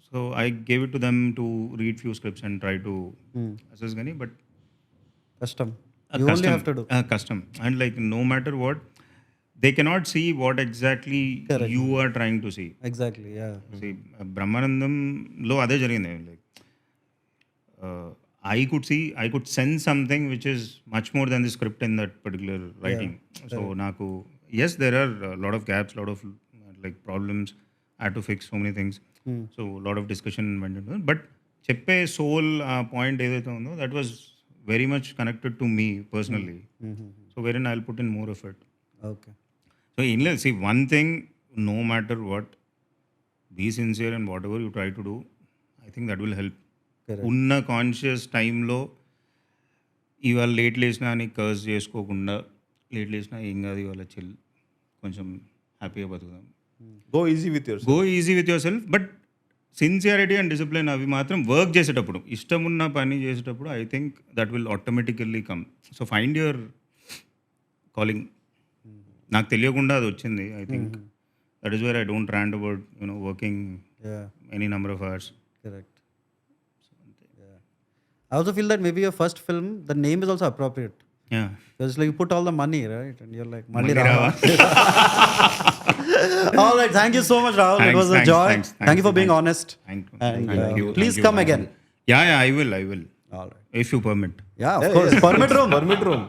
So I gave it to them to read few scripts and try to assess కానీ, but Custom. You only have to do. Custom. And like no matter what, they cannot see what exactly you are trying to see. Exactly. Yeah. See, బ్రహ్మానందంలో అదే జరిగింది. Like I could sense something which is much more than the script in that particular writing. So నాకు, yes, there are a lot of gaps, lot of like problems. I had to fix so many things. So lot of discussion but చెప్పే sole point ఏదైతే ఉందో that was very much connected to me personally. So very I'll put in more effort. Okay. So ఏం లేదు, see one thing, no matter what, be sincere and whatever you try to do, I think that will help. ఉన్న conscious టైంలో ఇవాళ late లేసినా అని curse చేసుకోకుండా, late లేసినా ఏం కాదు ఇవాళ చిల్, కొంచెం హ్యాపీగా బతుకుదాం. Go easy with your go easy with your self, but sincerity and discipline అవి మాత్రం వర్క్ చేసేటప్పుడు, ఇష్టం ఉన్న పని చేసేటప్పుడు I think that will automatically come. So find your calling. నాకు తెలియకుండా అది వచ్చింది. I think that is where I don't rant about working any number of hours. Correct. I also feel that maybe your first film, the name is also appropriate. Yeah. Because like you put all the money, right? And you're like, Malli Malli Rava. All right. Thank you so much, Rahul. It was a joy. Thank you for being honest. Thank And, you. please come again. Yeah, I will. All right. If you permit. Yeah, of course. Permit room. Permit room.